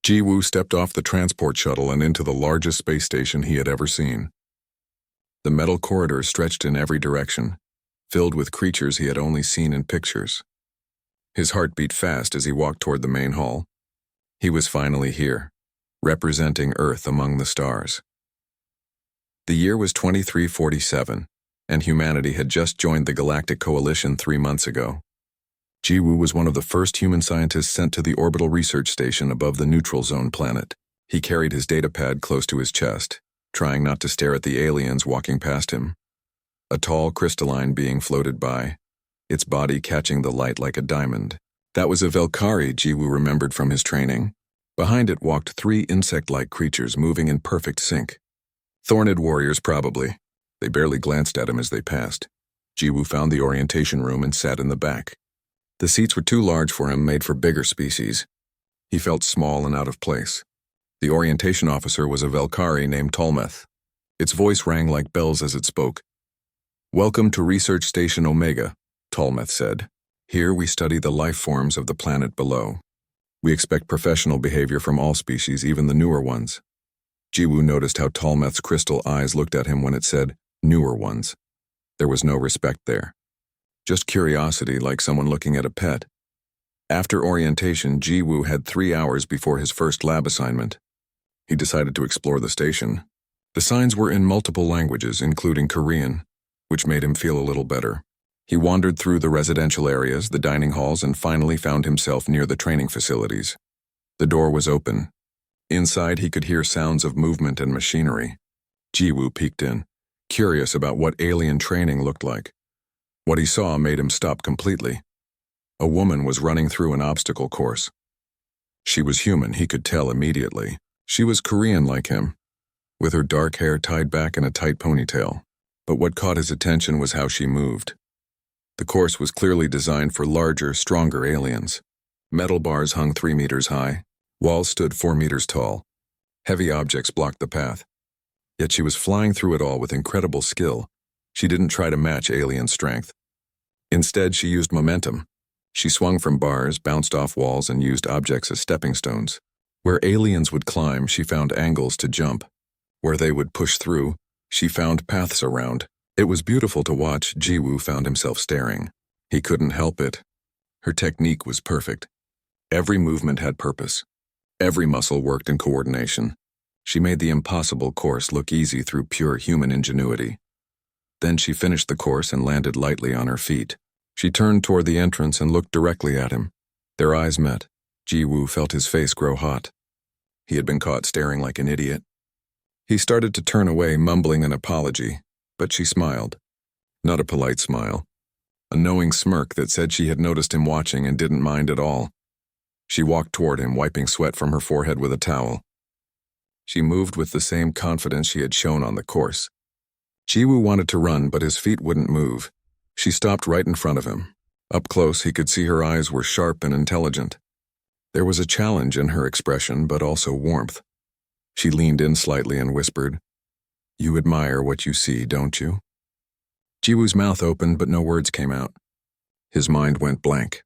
Ji-woo stepped off the transport shuttle and into the largest space station he had ever seen. The metal corridors stretched in every direction, filled with creatures he had only seen in pictures. His heart beat fast as he walked toward the main hall. He was finally here, representing Earth among the stars. The year was 2347, and humanity had just joined the Galactic Coalition 3 months ago. Ji-woo was one of the first human scientists sent to the orbital research station above the neutral zone planet. He carried his datapad close to his chest, trying not to stare at the aliens walking past him. A tall crystalline being floated by, its body catching the light like a diamond. That was a Valkyrie, Ji-woo remembered from his training. Behind it walked 3 insect-like creatures moving in perfect sync. Thornid warriors, probably. They barely glanced at him as they passed. Ji-woo found the orientation room and sat in the back. The seats were too large for him, made for bigger species. He felt small and out of place. The orientation officer was a Valkyrie named Tolmeth. Its voice rang like bells as it spoke. "Welcome to Research Station Omega," Tolmeth said. "Here we study the life forms of the planet below. We expect professional behavior from all species, even the newer ones." Ji-woo noticed how Tolmeth's crystal eyes looked at him when it said, "newer ones." There was no respect there. Just curiosity, like someone looking at a pet. After orientation, Ji-woo had 3 hours before his first lab assignment. He decided to explore the station. The signs were in multiple languages, including Korean, which made him feel a little better. He wandered through the residential areas, the dining halls, and finally found himself near the training facilities. The door was open. Inside, he could hear sounds of movement and machinery. Ji-woo peeked in, curious about what alien training looked like. What he saw made him stop completely. A woman was running through an obstacle course. She was human, he could tell immediately. She was Korean like him, with her dark hair tied back in a tight ponytail. But what caught his attention was how she moved. The course was clearly designed for larger, stronger aliens. Metal bars hung 3 meters high. Walls stood 4 meters tall. Heavy objects blocked the path. Yet she was flying through it all with incredible skill. She didn't try to match alien strength. Instead, she used momentum. She swung from bars, bounced off walls, and used objects as stepping stones. Where aliens would climb, she found angles to jump. Where they would push through, she found paths around. It was beautiful to watch. Ji-woo found himself staring. He couldn't help it. Her technique was perfect. Every movement had purpose. Every muscle worked in coordination. She made the impossible course look easy through pure human ingenuity. Then she finished the course and landed lightly on her feet. She turned toward the entrance and looked directly at him. Their eyes met. Ji-woo felt his face grow hot. He had been caught staring like an idiot. He started to turn away, mumbling an apology, but she smiled. Not a polite smile. A knowing smirk that said she had noticed him watching and didn't mind at all. She walked toward him, wiping sweat from her forehead with a towel. She moved with the same confidence she had shown on the course. Ji-woo wanted to run, but his feet wouldn't move. She stopped right in front of him. Up close, he could see her eyes were sharp and intelligent. There was a challenge in her expression, but also warmth. She leaned in slightly and whispered, "You admire what you see, don't you?" Ji-woo's mouth opened, but no words came out. His mind went blank.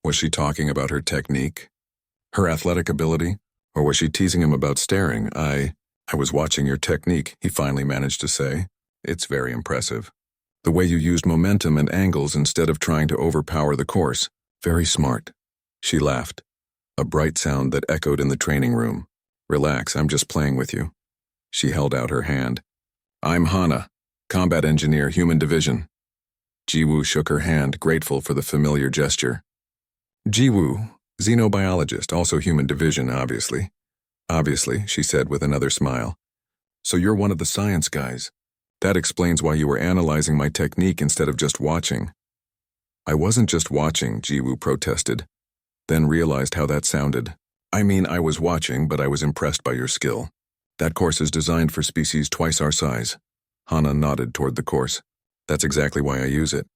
Was she talking about her technique? Her athletic ability? Or was she teasing him about staring? I was watching your technique," he finally managed to say. "It's very impressive. The way you used momentum and angles instead of trying to overpower the course. Very smart." She laughed, a bright sound that echoed in the training room. "Relax, I'm just playing with you." She held out her hand. "I'm Hana, Combat Engineer, Human Division." Ji-woo shook her hand, grateful for the familiar gesture. "Ji-woo, xenobiologist, also Human Division, obviously." "Obviously," she said with another smile. "So you're one of the science guys. That explains why you were analyzing my technique instead of just watching." "I wasn't just watching," Ji-woo protested, then realized how that sounded. "I mean, I was watching, but I was impressed by your skill. That course is designed for species twice our size." Hana nodded toward the course. "That's exactly why I use it.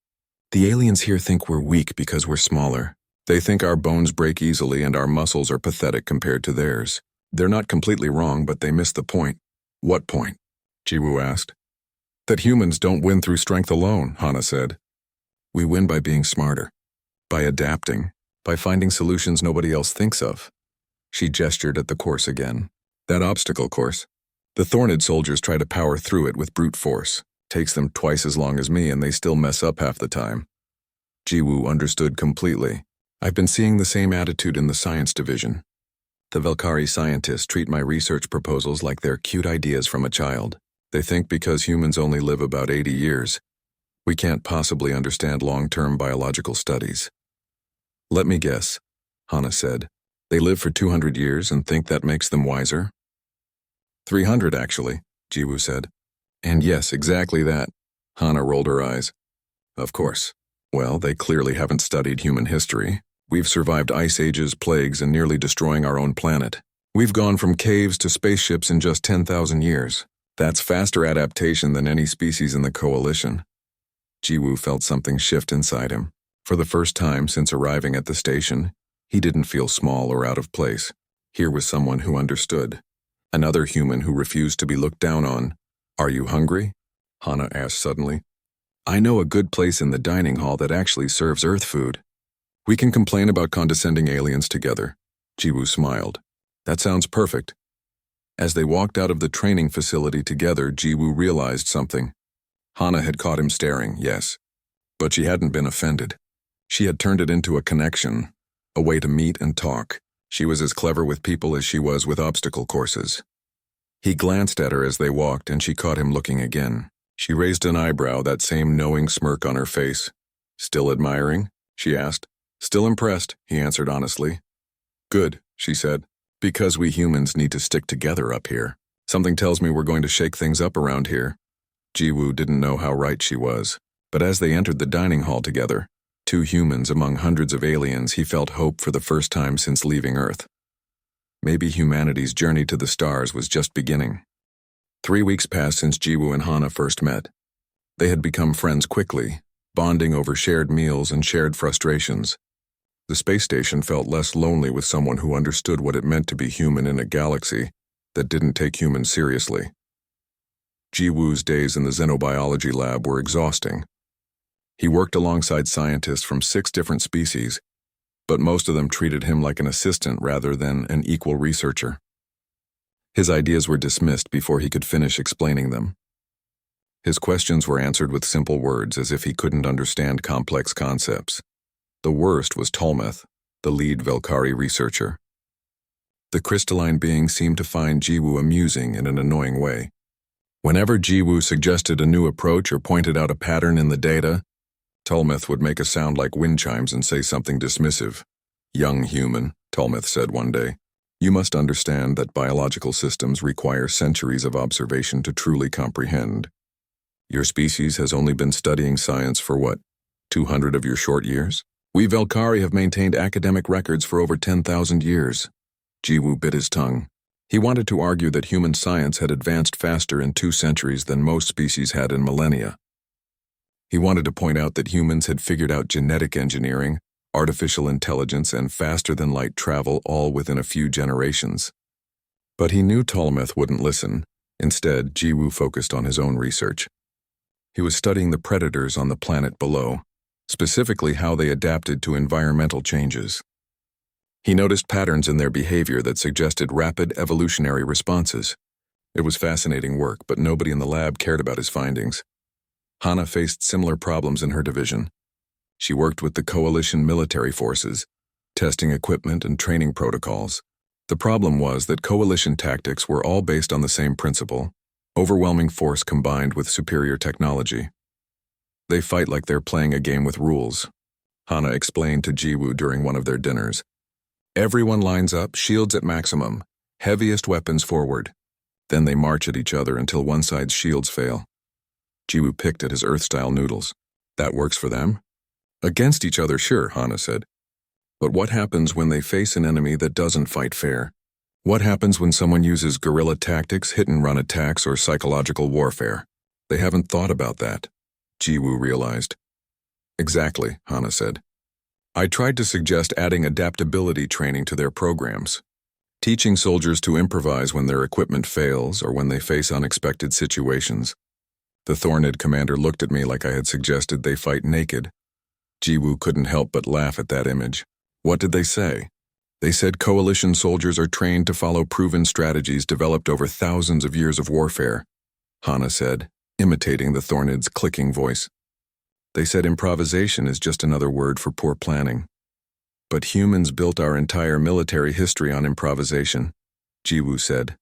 The aliens here think we're weak because we're smaller. They think our bones break easily and our muscles are pathetic compared to theirs. They're not completely wrong, but they miss the point." "What point?" Ji-woo asked. "That humans don't win through strength alone," Hana said. "We win by being smarter, by adapting, by finding solutions nobody else thinks of. She gestured at the course again. That obstacle course. The Thornid soldiers try to power through it with brute force. Takes them twice as long as me and they still mess up half the time. Jiwoo understood completely. I've been seeing the same attitude in the science division. The Velkari scientists treat my research proposals like they're cute ideas from a child. They think because humans only live about 80 years, we can't possibly understand long-term biological studies. Let me guess, Hana said. They live for 200 years and think that makes them wiser? 300 actually, Jiwoo said. And yes, exactly that. Hana rolled her eyes. Of course. Well, they clearly haven't studied human history. We've survived ice ages, plagues, and nearly destroying our own planet. We've gone from caves to spaceships in just 10,000 years. That's faster adaptation than any species in the coalition. Jiwoo felt something shift inside him. For the first time since arriving at the station, he didn't feel small or out of place. Here was someone who understood. Another human who refused to be looked down on. Are you hungry? Hana asked suddenly. I know a good place in the dining hall that actually serves Earth food. We can complain about condescending aliens together. Jiwoo smiled. That sounds perfect. As they walked out of the training facility together, Jiwoo realized something. Hana had caught him staring, yes. But she hadn't been offended. She had turned it into a connection, a way to meet and talk. She was as clever with people as she was with obstacle courses. He glanced at her as they walked, and she caught him looking again. She raised an eyebrow, that same knowing smirk on her face. Still admiring? She asked. Still impressed, he answered honestly. Good, she said, because we humans need to stick together up here. Something tells me we're going to shake things up around here. Jiwoo didn't know how right she was, but as they entered the dining hall together, two humans among hundreds of aliens, he felt hope for the first time since leaving Earth. Maybe humanity's journey to the stars was just beginning. 3 weeks passed since Jiwoo and Hana first met. They had become friends quickly, bonding over shared meals and shared frustrations. The space station felt less lonely with someone who understood what it meant to be human in a galaxy that didn't take humans seriously. Jiwoo's days in the xenobiology lab were exhausting. He worked alongside scientists from 6 different species, but most of them treated him like an assistant rather than an equal researcher. His ideas were dismissed before he could finish explaining them. His questions were answered with simple words as if he couldn't understand complex concepts. The worst was Tolmeth, the lead Velkari researcher. The crystalline being seemed to find Jiwoo amusing in an annoying way. Whenever Jiwoo suggested a new approach or pointed out a pattern in the data, Tolmeth would make a sound like wind chimes and say something dismissive. Young human, Tolmeth said one day, you must understand that biological systems require centuries of observation to truly comprehend. Your species has only been studying science for what, 200 of your short years? We Velkari have maintained academic records for over 10,000 years. Jiwoo bit his tongue. He wanted to argue that human science had advanced faster in 2 centuries than most species had in millennia. He wanted to point out that humans had figured out genetic engineering, artificial intelligence, and faster-than-light travel all within a few generations. But he knew Tolmeth wouldn't listen. Instead, Jiwoo focused on his own research. He was studying the predators on the planet below, specifically how they adapted to environmental changes. He noticed patterns in their behavior that suggested rapid evolutionary responses. It was fascinating work, but nobody in the lab cared about his findings. Hana faced similar problems in her division. She worked with the coalition military forces, testing equipment and training protocols. The problem was that coalition tactics were all based on the same principle: overwhelming force combined with superior technology. They fight like they're playing a game with rules. Hana explained to Jiwoo during one of their dinners. Everyone lines up, shields at maximum, heaviest weapons forward. Then they march at each other until one side's shields fail. Jiwoo picked at his Earth-style noodles. That works for them? Against each other, sure, Hana said. But what happens when they face an enemy that doesn't fight fair? What happens when someone uses guerrilla tactics, hit-and-run attacks, or psychological warfare? They haven't thought about that, Jiwoo realized. Exactly, Hana said. I tried to suggest adding adaptability training to their programs, teaching soldiers to improvise when their equipment fails or when they face unexpected situations. The Thornid commander looked at me like I had suggested they fight naked. Jiwoo couldn't help but laugh at that image. What did they say? They said coalition soldiers are trained to follow proven strategies developed over thousands of years of warfare, Hana said, imitating the Thornid's clicking voice. They said improvisation is just another word for poor planning. But humans built our entire military history on improvisation, Jiwoo said.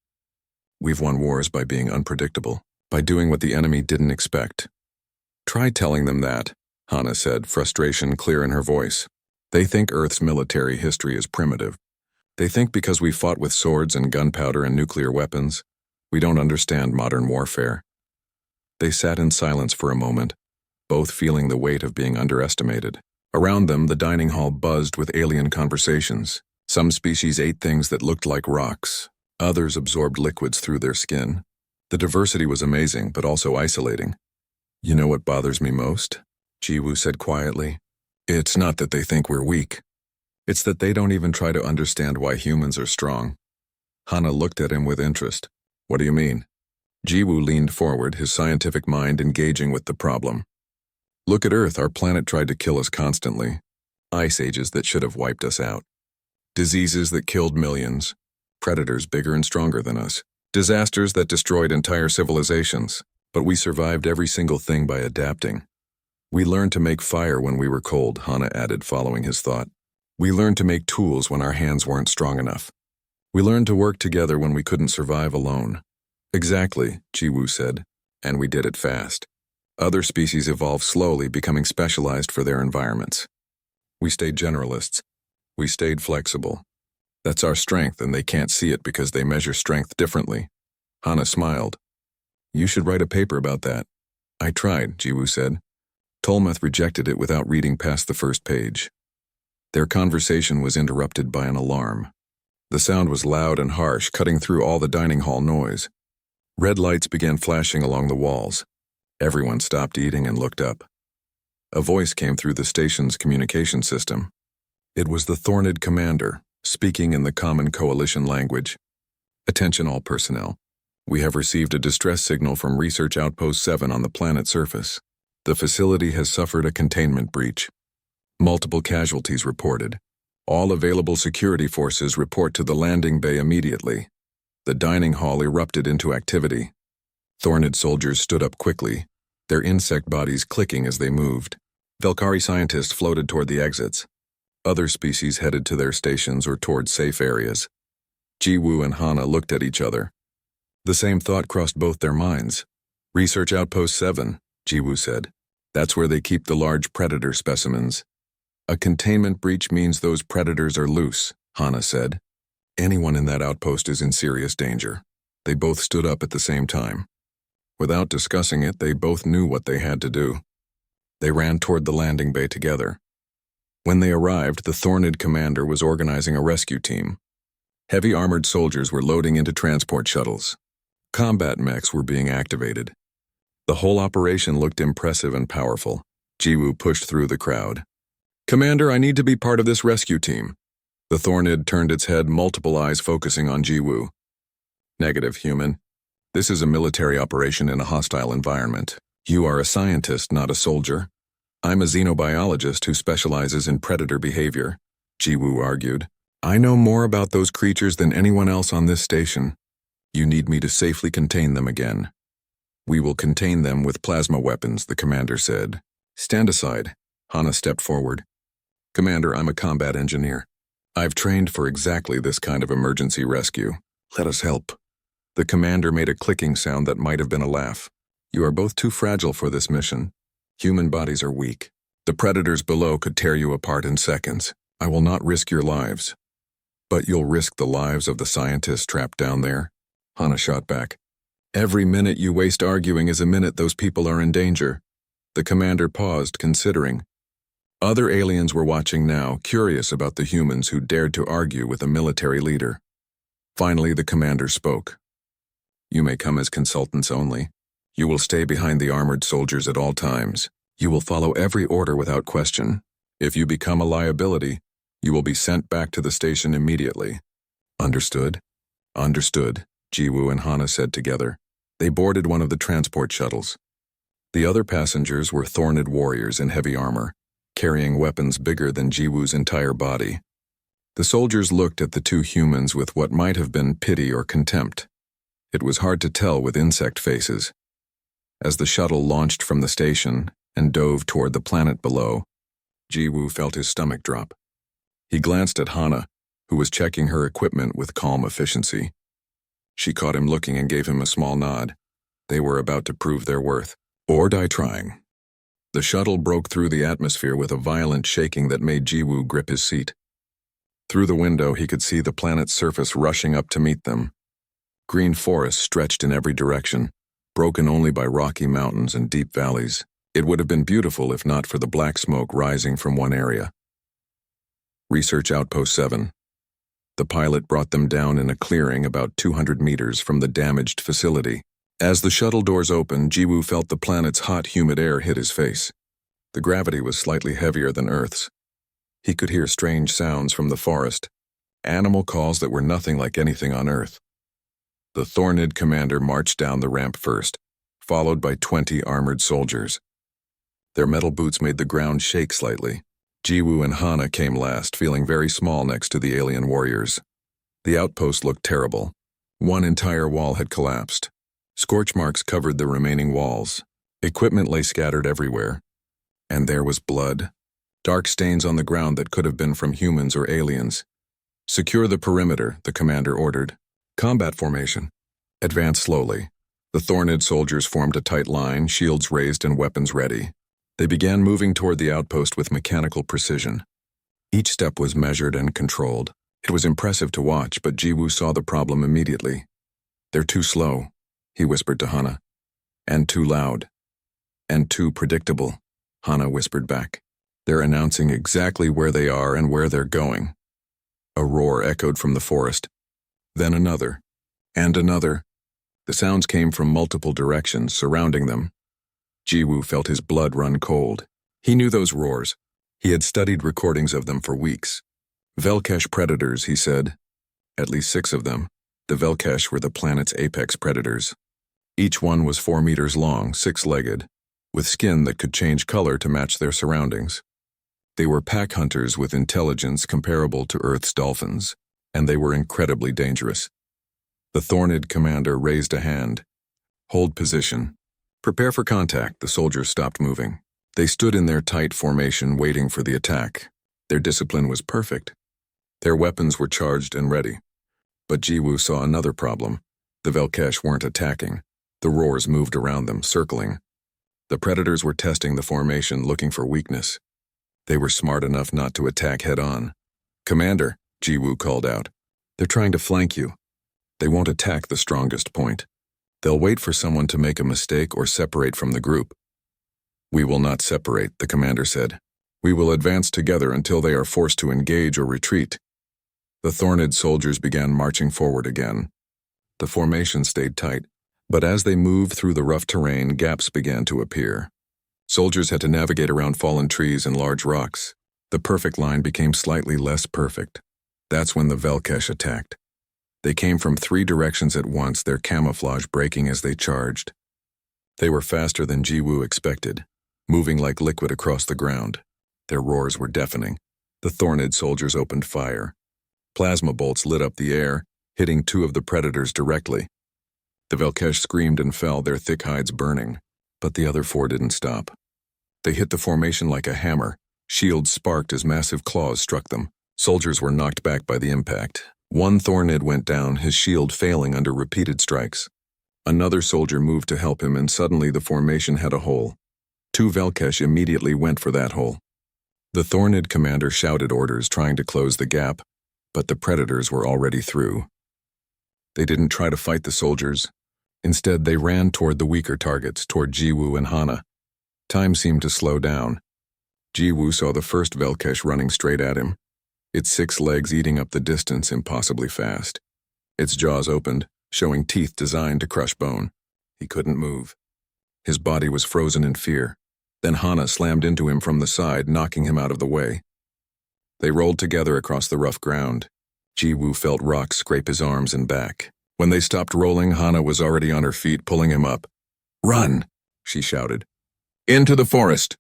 We've won wars by being unpredictable, by doing what the enemy didn't expect. Try telling them that, Hana said, frustration clear in her voice. They think Earth's military history is primitive. They think because we fought with swords and gunpowder and nuclear weapons, we don't understand modern warfare. They sat in silence for a moment, both feeling the weight of being underestimated. Around them, the dining hall buzzed with alien conversations. Some species ate things that looked like rocks. Others absorbed liquids through their skin. The diversity was amazing, but also isolating. You know what bothers me most? Jiwoo said quietly. It's not that they think we're weak. It's that they don't even try to understand why humans are strong. Hana looked at him with interest. What do you mean? Jiwoo leaned forward, his scientific mind engaging with the problem. Look at Earth, our planet tried to kill us constantly. Ice ages that should have wiped us out. Diseases that killed millions. Predators bigger and stronger than us. Disasters that destroyed entire civilizations. But we survived every single thing by adapting. We learned to make fire when we were cold, Hana added, following his thought. We learned to make tools when our hands weren't strong enough. We learned to work together when we couldn't survive alone. Exactly, Jiwoo said, and we did it fast. Other species evolved slowly, becoming specialized for their environments. We stayed generalists. We stayed flexible. That's our strength, and they can't see it because they measure strength differently. Hana smiled. You should write a paper about that. I tried, Jiwoo said. Tolmeth rejected it without reading past the first page. Their conversation was interrupted by an alarm. The sound was loud and harsh, cutting through all the dining hall noise. Red lights began flashing along the walls. Everyone stopped eating and looked up. A voice came through the station's communication system. It was the Thornid commander, speaking in the common coalition language. Attention all personnel. We have received a distress signal from Research Outpost 7 on the planet's surface. The facility has suffered a containment breach. Multiple casualties reported. All available security forces report to the landing bay immediately. The dining hall erupted into activity. Thornid soldiers stood up quickly, their insect bodies clicking as they moved. Velkari scientists floated toward the exits. Other species headed to their stations or toward safe areas. Jiwoo and Hana looked at each other. The same thought crossed both their minds. Research Outpost 7, Jiwoo said. That's where they keep the large predator specimens. A containment breach means those predators are loose, Hana said. Anyone in that outpost is in serious danger. They both stood up at the same time. Without discussing it, they both knew what they had to do. They ran toward the landing bay together. When they arrived, the Thornid commander was organizing a rescue team. Heavy armored soldiers were loading into transport shuttles. Combat mechs were being activated. The whole operation looked impressive and powerful. Jiwoo pushed through the crowd. Commander, I need to be part of this rescue team. The Thornid turned its head, multiple eyes focusing on Jiwoo. Negative, human. This is a military operation in a hostile environment. You are a scientist, not a soldier. I'm a xenobiologist who specializes in predator behavior, Jiwoo argued. I know more about those creatures than anyone else on this station. You need me to safely contain them again. We will contain them with plasma weapons, the commander said. Stand aside. Hana stepped forward. Commander, I'm a combat engineer. I've trained for exactly this kind of emergency rescue. Let us help. The commander made a clicking sound that might have been a laugh. You are both too fragile for this mission. Human bodies are weak. The predators below could tear you apart in seconds. I will not risk your lives. But you'll risk the lives of the scientists trapped down there. Hana shot back. Every minute you waste arguing is a minute those people are in danger. The commander paused, considering. Other aliens were watching now, curious about the humans who dared to argue with a military leader. Finally, the commander spoke. You may come as consultants only. You will stay behind the armored soldiers at all times. You will follow every order without question. If you become a liability, you will be sent back to the station immediately. Understood? Understood, Jiwoo and Hana said together. They boarded one of the transport shuttles. The other passengers were Thornid warriors in heavy armor, carrying weapons bigger than Jiwoo's entire body. The soldiers looked at the two humans with what might have been pity or contempt. It was hard to tell with insect faces. As the shuttle launched from the station and dove toward the planet below, Ji-woo felt his stomach drop. He glanced at Hana, who was checking her equipment with calm efficiency. She caught him looking and gave him a small nod. They were about to prove their worth, or die trying. The shuttle broke through the atmosphere with a violent shaking that made Ji-woo grip his seat. Through the window, he could see the planet's surface rushing up to meet them. Green forests stretched in every direction, broken only by rocky mountains and deep valleys. It would have been beautiful if not for the black smoke rising from one area. Research Outpost 7. The pilot brought them down in a clearing about 200 meters from the damaged facility. As the shuttle doors opened, Ji-woo felt the planet's hot, humid air hit his face. The gravity was slightly heavier than Earth's. He could hear strange sounds from the forest, animal calls that were nothing like anything on Earth. The Thornid commander marched down the ramp first, followed by 20 armored soldiers. Their metal boots made the ground shake slightly. Ji-woo and Hana came last, feeling very small next to the alien warriors. The outpost looked terrible. One entire wall had collapsed. Scorch marks covered the remaining walls. Equipment lay scattered everywhere. And there was blood. Dark stains on the ground that could have been from humans or aliens. Secure the perimeter, the commander ordered. Combat formation. Advance slowly. The Thornid soldiers formed a tight line, shields raised and weapons ready. They began moving toward the outpost with mechanical precision. Each step was measured and controlled. It was impressive to watch, but Ji-woo saw the problem immediately. They're too slow, he whispered to Hana. And too loud. And too predictable, Hana whispered back. They're announcing exactly where they are and where they're going. A roar echoed from the forest. Then another. And another. The sounds came from multiple directions, surrounding them. Ji-woo felt his blood run cold. He knew those roars. He had studied recordings of them for weeks. Velkesh predators, he said. At least 6 of them. The Velkesh were the planet's apex predators. Each one was 4 meters long, 6-legged, with skin that could change color to match their surroundings. They were pack hunters with intelligence comparable to Earth's dolphins, and they were incredibly dangerous. The Thornid commander raised a hand. Hold position. Prepare for contact. The soldiers stopped moving. They stood in their tight formation waiting for the attack. Their discipline was perfect. Their weapons were charged and ready. But Ji-woo saw another problem. The Velkesh weren't attacking. The roars moved around them, circling. The predators were testing the formation, looking for weakness. They were smart enough not to attack head-on. Commander, Ji-woo called out. They're trying to flank you. They won't attack the strongest point. They'll wait for someone to make a mistake or separate from the group. We will not separate, the commander said. We will advance together until they are forced to engage or retreat. The Thornid soldiers began marching forward again. The formation stayed tight, but as they moved through the rough terrain, gaps began to appear. Soldiers had to navigate around fallen trees and large rocks. The perfect line became slightly less perfect. That's when the Velkesh attacked. They came from 3 directions at once, their camouflage breaking as they charged. They were faster than Ji-woo expected, moving like liquid across the ground. Their roars were deafening. The Thornid soldiers opened fire. Plasma bolts lit up the air, hitting 2 of the predators directly. The Velkesh screamed and fell, their thick hides burning. But the other 4 didn't stop. They hit the formation like a hammer. Shields sparked as massive claws struck them. Soldiers were knocked back by the impact. One Thornid went down, his shield failing under repeated strikes. Another soldier moved to help him, and suddenly the formation had a hole. 2 Velkesh immediately went for that hole. The Thornid commander shouted orders, trying to close the gap, but the predators were already through. They didn't try to fight the soldiers. Instead, they ran toward the weaker targets, toward Ji-woo and Hana. Time seemed to slow down. Ji-woo saw the first Velkesh running straight at him. Its 6 legs eating up the distance impossibly fast. Its jaws opened, showing teeth designed to crush bone. He couldn't move. His body was frozen in fear. Then Hana slammed into him from the side, knocking him out of the way. They rolled together across the rough ground. Ji-woo felt rocks scrape his arms and back. When they stopped rolling, Hana was already on her feet, pulling him up. "Run!" she shouted. "Into the forest!"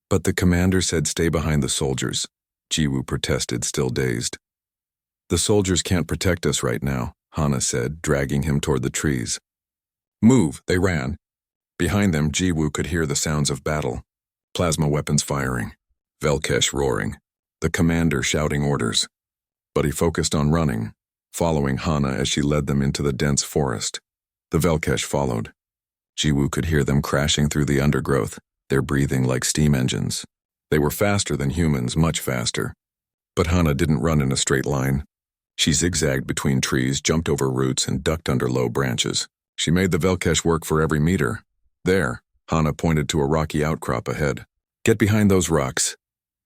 But the commander said stay behind the soldiers. Ji-woo protested, still dazed. The soldiers can't protect us right now, Hana said, dragging him toward the trees. Move, they ran. Behind them, Jiwoo could hear the sounds of battle. Plasma weapons firing. Velkesh roaring. The commander shouting orders. But he focused on running, following Hana as she led them into the dense forest. The Velkesh followed. Jiwoo could hear them crashing through the undergrowth, their breathing like steam engines. They were faster than humans, much faster. But Hana didn't run in a straight line. She zigzagged between trees, jumped over roots, and ducked under low branches. She made the Velkesh work for every meter. There, Hana pointed to a rocky outcrop ahead. Get behind those rocks.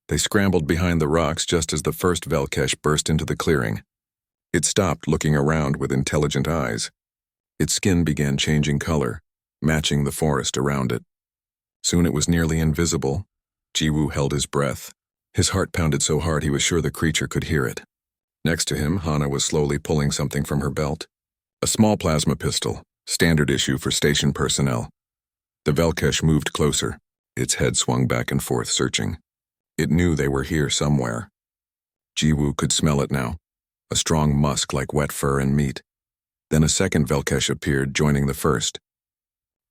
They scrambled behind the rocks just as the first Velkesh burst into the clearing. It stopped, looking around with intelligent eyes. Its skin began changing color, matching the forest around it. Soon it was nearly invisible. Jiwoo held his breath. His heart pounded so hard he was sure the creature could hear it. Next to him, Hana was slowly pulling something from her belt. A small plasma pistol, standard issue for station personnel. The Velkesh moved closer. Its head swung back and forth, searching. It knew they were here somewhere. Jiwoo could smell it now, a strong musk like wet fur and meat. Then a second Velkesh appeared, joining the first.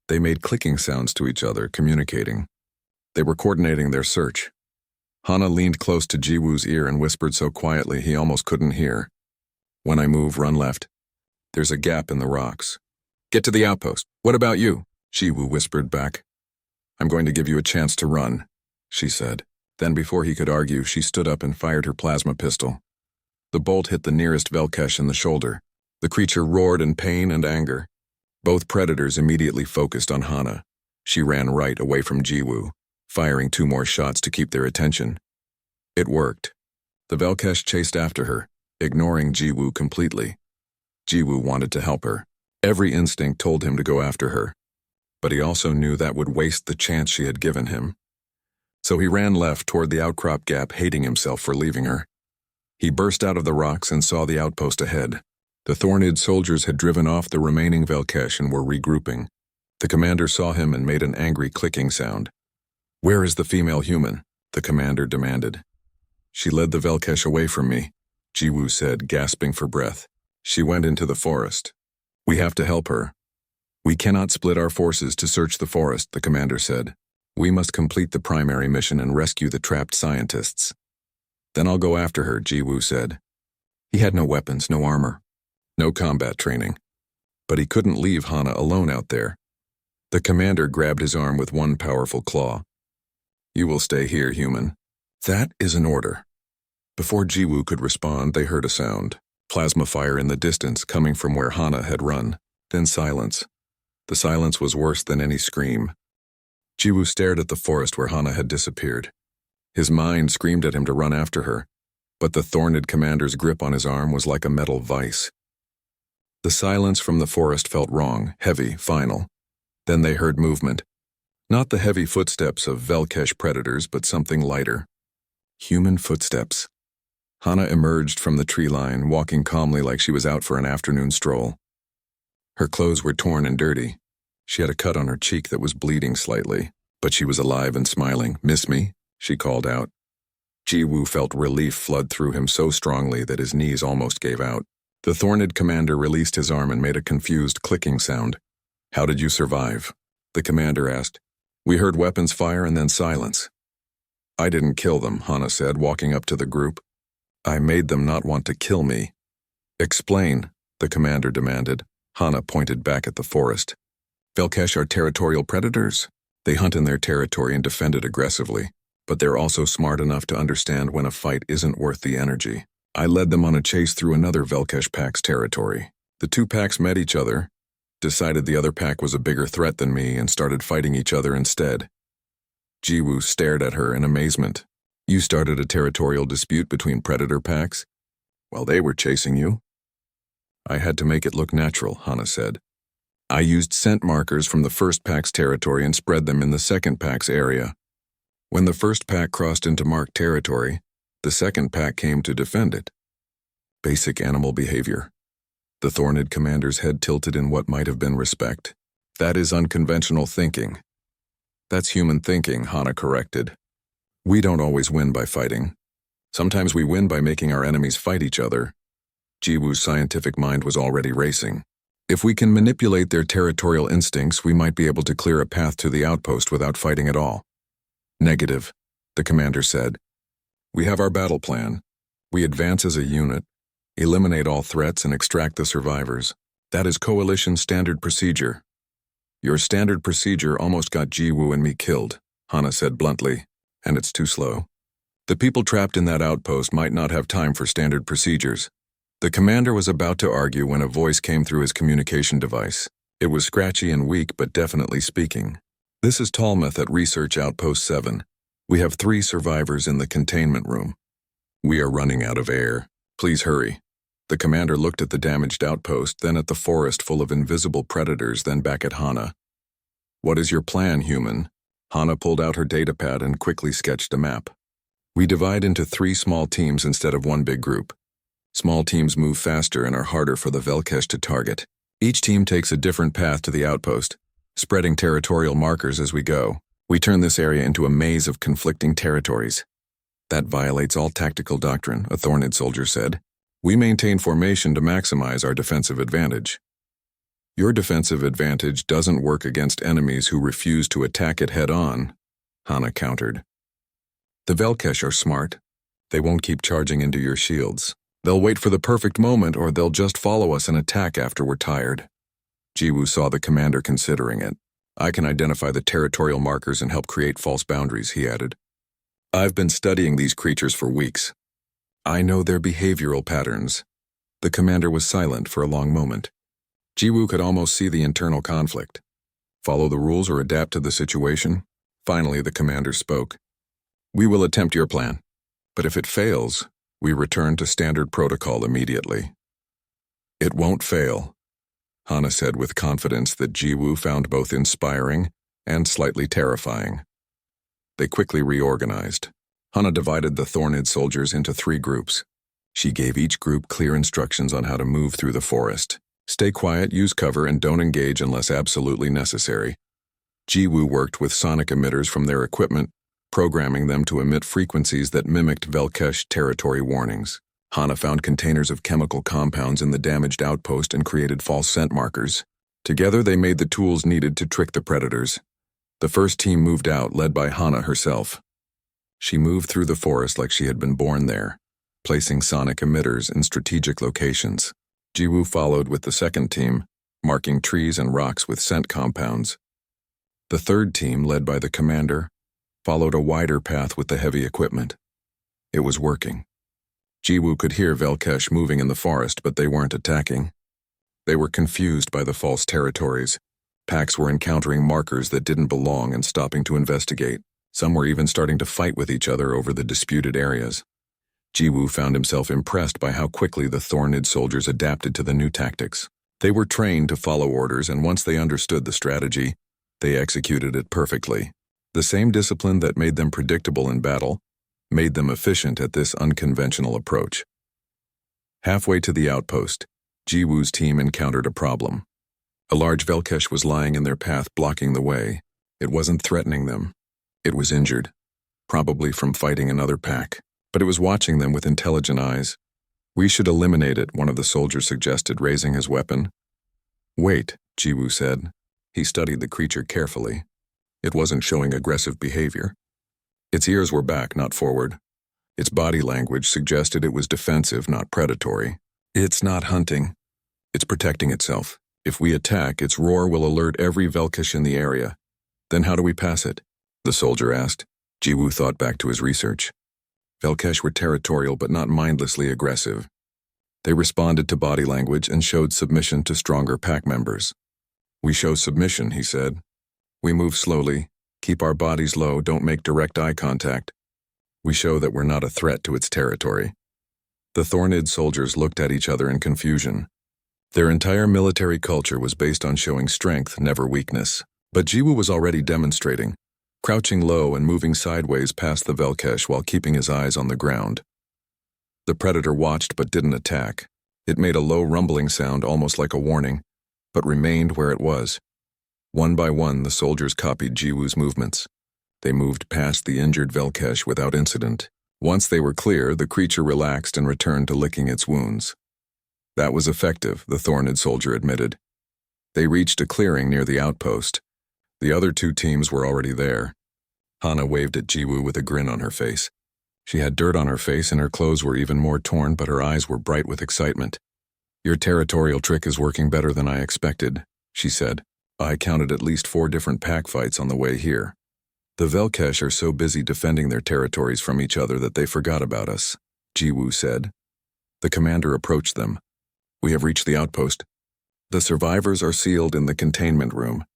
They made clicking sounds to each other, communicating. They were coordinating their search. Hana leaned close to Jiwoo's ear and whispered so quietly he almost couldn't hear. When I move, run left. There's a gap in the rocks. Get to the outpost. What about you? Jiwoo whispered back. I'm going to give you a chance to run, she said. Then before he could argue, she stood up and fired her plasma pistol. The bolt hit the nearest Velkesh in the shoulder. The creature roared in pain and anger. Both predators immediately focused on Hana. She ran right away from Jiwoo, firing 2 more shots to keep their attention. It worked. The Velkesh chased after her, ignoring Jiwoo completely. Jiwoo wanted to help her. Every instinct told him to go after her. But he also knew that would waste the chance she had given him. So he ran left toward the outcrop gap, hating himself for leaving her. He burst out of the rocks and saw the outpost ahead. The Thornid soldiers had driven off the remaining Velkesh and were regrouping. The commander saw him and made an angry clicking sound. Where is the female human? The commander demanded. She led the Velkesh away from me, Jiwoo said, gasping for breath. She went into the forest. We have to help her. We cannot split our forces to search the forest, the commander said. We must complete the primary mission and rescue the trapped scientists. Then I'll go after her, Jiwoo said. He had no weapons, no armor, no combat training. But he couldn't leave Hana alone out there. The commander grabbed his arm with one powerful claw. You will stay here, human. That is an order. Before Jiwoo could respond, they heard a sound. Plasma fire in the distance coming from where Hana had run. Then silence. The silence was worse than any scream. Jiwoo stared at the forest where Hana had disappeared. His mind screamed at him to run after her, but the Thornid commander's grip on his arm was like a metal vice. The silence from the forest felt wrong, heavy, final. Then they heard movement. Not the heavy footsteps of Velkesh predators, but something lighter. Human footsteps. Hana emerged from the tree line, walking calmly like she was out for an afternoon stroll. Her clothes were torn and dirty. She had a cut on her cheek that was bleeding slightly, but she was alive and smiling. Miss me? She called out. Jiwoo felt relief flood through him so strongly that his knees almost gave out. The Thornid commander released his arm and made a confused clicking sound. How did you survive? The commander asked. We heard weapons fire and then silence. I didn't kill them, Hana said, walking up to the group. I made them not want to kill me. Explain, the commander demanded. Hana pointed back at the forest. Velkesh are territorial predators. They hunt in their territory and defend it aggressively, but they're also smart enough to understand when a fight isn't worth the energy. I led them on a chase through another Velkesh pack's territory. The 2 packs met each other, decided the other pack was a bigger threat than me, and started fighting each other instead. Jiwoo stared at her in amazement. You started a territorial dispute between predator packs? While they were chasing you? I had to make it look natural, Hana said. I used scent markers from the first pack's territory and spread them in the second pack's area. When the first pack crossed into marked territory, the second pack came to defend it. Basic animal behavior. The Thornid commander's head tilted in what might have been respect. That is unconventional thinking. That's human thinking, Hana corrected. We don't always win by fighting. Sometimes we win by making our enemies fight each other. Jiwoo's scientific mind was already racing. If we can manipulate their territorial instincts, we might be able to clear a path to the outpost without fighting at all. Negative, the commander said. We have our battle plan. We advance as a unit, eliminate all threats, and extract the survivors. That is Coalition standard procedure. Your standard procedure almost got Jiwoo and me killed, Hana said bluntly, and it's too slow. The people trapped in that outpost might not have time for standard procedures. The commander was about to argue when a voice came through his communication device. It was scratchy and weak, but definitely speaking. This is Talmuth at Research Outpost 7. We have 3 survivors in the containment room. We are running out of air. Please hurry. The commander looked at the damaged outpost, then at the forest full of invisible predators, then back at Hana. What is your plan, human? Hana pulled out her datapad and quickly sketched a map. We divide into 3 small teams instead of 1 big group. Small teams move faster and are harder for the Velkesh to target. Each team takes a different path to the outpost, spreading territorial markers as we go. We turn this area into a maze of conflicting territories. That violates all tactical doctrine, a Thornid soldier said. We maintain formation to maximize our defensive advantage. Your defensive advantage doesn't work against enemies who refuse to attack it head-on, Hana countered. The Velkesh are smart. They won't keep charging into your shields. They'll wait for the perfect moment, or they'll just follow us and attack after we're tired. Jiwoo saw the commander considering it. I can identify the territorial markers and help create false boundaries, he added. I've been studying these creatures for weeks. I know their behavioral patterns. The commander was silent for a long moment. Jiwoo could almost see the internal conflict. Follow the rules or adapt to the situation? Finally, the commander spoke. We will attempt your plan, but if it fails, we return to standard protocol immediately. It won't fail, Hana said with confidence that Jiwoo found both inspiring and slightly terrifying. They quickly reorganized. Hana divided the Thornid soldiers into 3 groups. She gave each group clear instructions on how to move through the forest. Stay quiet, use cover, and don't engage unless absolutely necessary. Jiwoo worked with sonic emitters from their equipment, programming them to emit frequencies that mimicked Velkesh territory warnings. Hana found containers of chemical compounds in the damaged outpost and created false scent markers. Together they made the tools needed to trick the predators. The first team moved out, led by Hana herself. She moved through the forest like she had been born there, placing sonic emitters in strategic locations. Jiwoo followed with the second team, marking trees and rocks with scent compounds. The third team, led by the commander, followed a wider path with the heavy equipment. It was working. Jiwoo could hear Velkesh moving in the forest, but they weren't attacking. They were confused by the false territories. Packs were encountering markers that didn't belong and stopping to investigate. Some were even starting to fight with each other over the disputed areas. Jiwoo found himself impressed by how quickly the Thornid soldiers adapted to the new tactics. They were trained to follow orders, and once they understood the strategy, they executed it perfectly. The same discipline that made them predictable in battle made them efficient at this unconventional approach. Halfway to the outpost, Jiwoo's team encountered a problem. A large Velkesh was lying in their path, blocking the way. It wasn't threatening them. It was injured, probably from fighting another pack, but it was watching them with intelligent eyes. We should eliminate it, one of the soldiers suggested, raising his weapon. Wait, Jiwoo said. He studied the creature carefully. It wasn't showing aggressive behavior. Its ears were back, not forward. Its body language suggested it was defensive, not predatory. It's not hunting. It's protecting itself. If we attack, its roar will alert every Velkesh in the area. Then how do we pass it? The soldier asked. Jiwoo thought back to his research. Velkesh were territorial but not mindlessly aggressive. They responded to body language and showed submission to stronger pack members. We show submission, he said. We move slowly, keep our bodies low, don't make direct eye contact. We show that we're not a threat to its territory. The Thornid soldiers looked at each other in confusion. Their entire military culture was based on showing strength, never weakness. But Jiwoo was already demonstrating, crouching low and moving sideways past the Velkesh while keeping his eyes on the ground. The predator watched but didn't attack. It made a low rumbling sound, almost like a warning, but remained where it was. One by one, the soldiers copied Jiwoo's movements. They moved past the injured Velkesh without incident. Once they were clear, the creature relaxed and returned to licking its wounds. That was effective, the Thorned soldier admitted. They reached a clearing near the outpost. The other two teams were already there. Hana waved at Jiwoo with a grin on her face. She had dirt on her face and her clothes were even more torn, but her eyes were bright with excitement. Your territorial trick is working better than I expected, she said. I counted at least 4 different pack fights on the way here. The Velkesh are so busy defending their territories from each other that they forgot about us, Jiwoo said. The commander approached them. We have reached the outpost. The survivors are sealed in the containment room.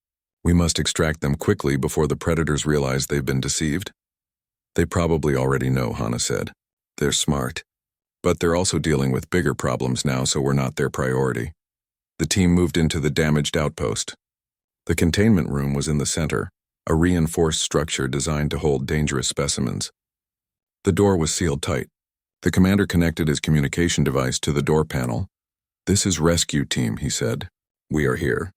We must extract them quickly before the predators realize they've been deceived. They probably already know, Hana said. They're smart. But they're also dealing with bigger problems now, so we're not their priority. The team moved into the damaged outpost. The containment room was in the center, a reinforced structure designed to hold dangerous specimens. The door was sealed tight. The commander connected his communication device to the door panel. This is rescue team, he said. We are here.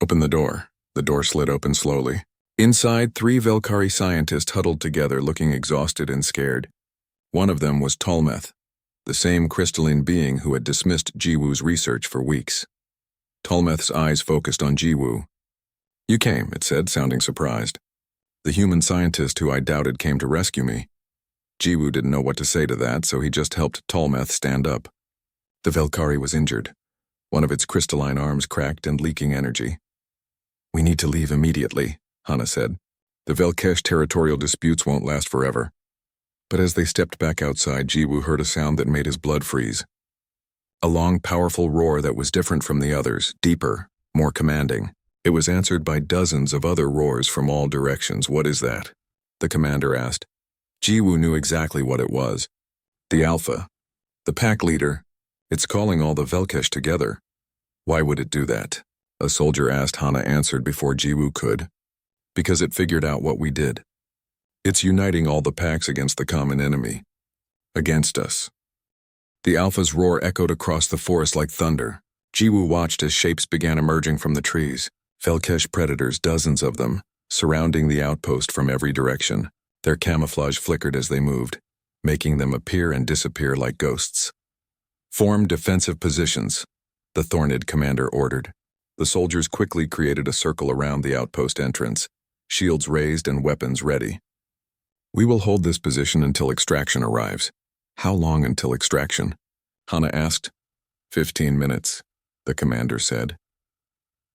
Open the door. The door slid open slowly. Inside, 3 Velkari scientists huddled together, looking exhausted and scared. One of them was Tolmeth, the same crystalline being who had dismissed Jiwoo's research for weeks. Tolmeth's eyes focused on Jiwoo. You came, it said, sounding surprised. The human scientist who I doubted came to rescue me. Jiwoo didn't know what to say to that, so he just helped Tolmeth stand up. The Velkari was injured. One of its crystalline arms cracked and leaking energy. We need to leave immediately, Hana said. The Velkesh territorial disputes won't last forever. But as they stepped back outside, Jiwoo heard a sound that made his blood freeze. A long, powerful roar that was different from the others, deeper, more commanding. It was answered by dozens of other roars from all directions. What is that? The commander asked. Jiwoo knew exactly what it was. The Alpha. The pack leader. It's calling all the Velkesh together. Why would it do that? A soldier asked. Hana answered before Jiwoo could. Because it figured out what we did. It's uniting all the packs against the common enemy. Against us. The Alpha's roar echoed across the forest like thunder. Jiwoo watched as shapes began emerging from the trees. Velkesh predators, dozens of them, surrounding the outpost from every direction. Their camouflage flickered as they moved, making them appear and disappear like ghosts. Form defensive positions, the Thorned commander ordered. The soldiers quickly created a circle around the outpost entrance, shields raised and weapons ready. We will hold this position until extraction arrives. How long until extraction? Hana asked. 15 minutes, the commander said.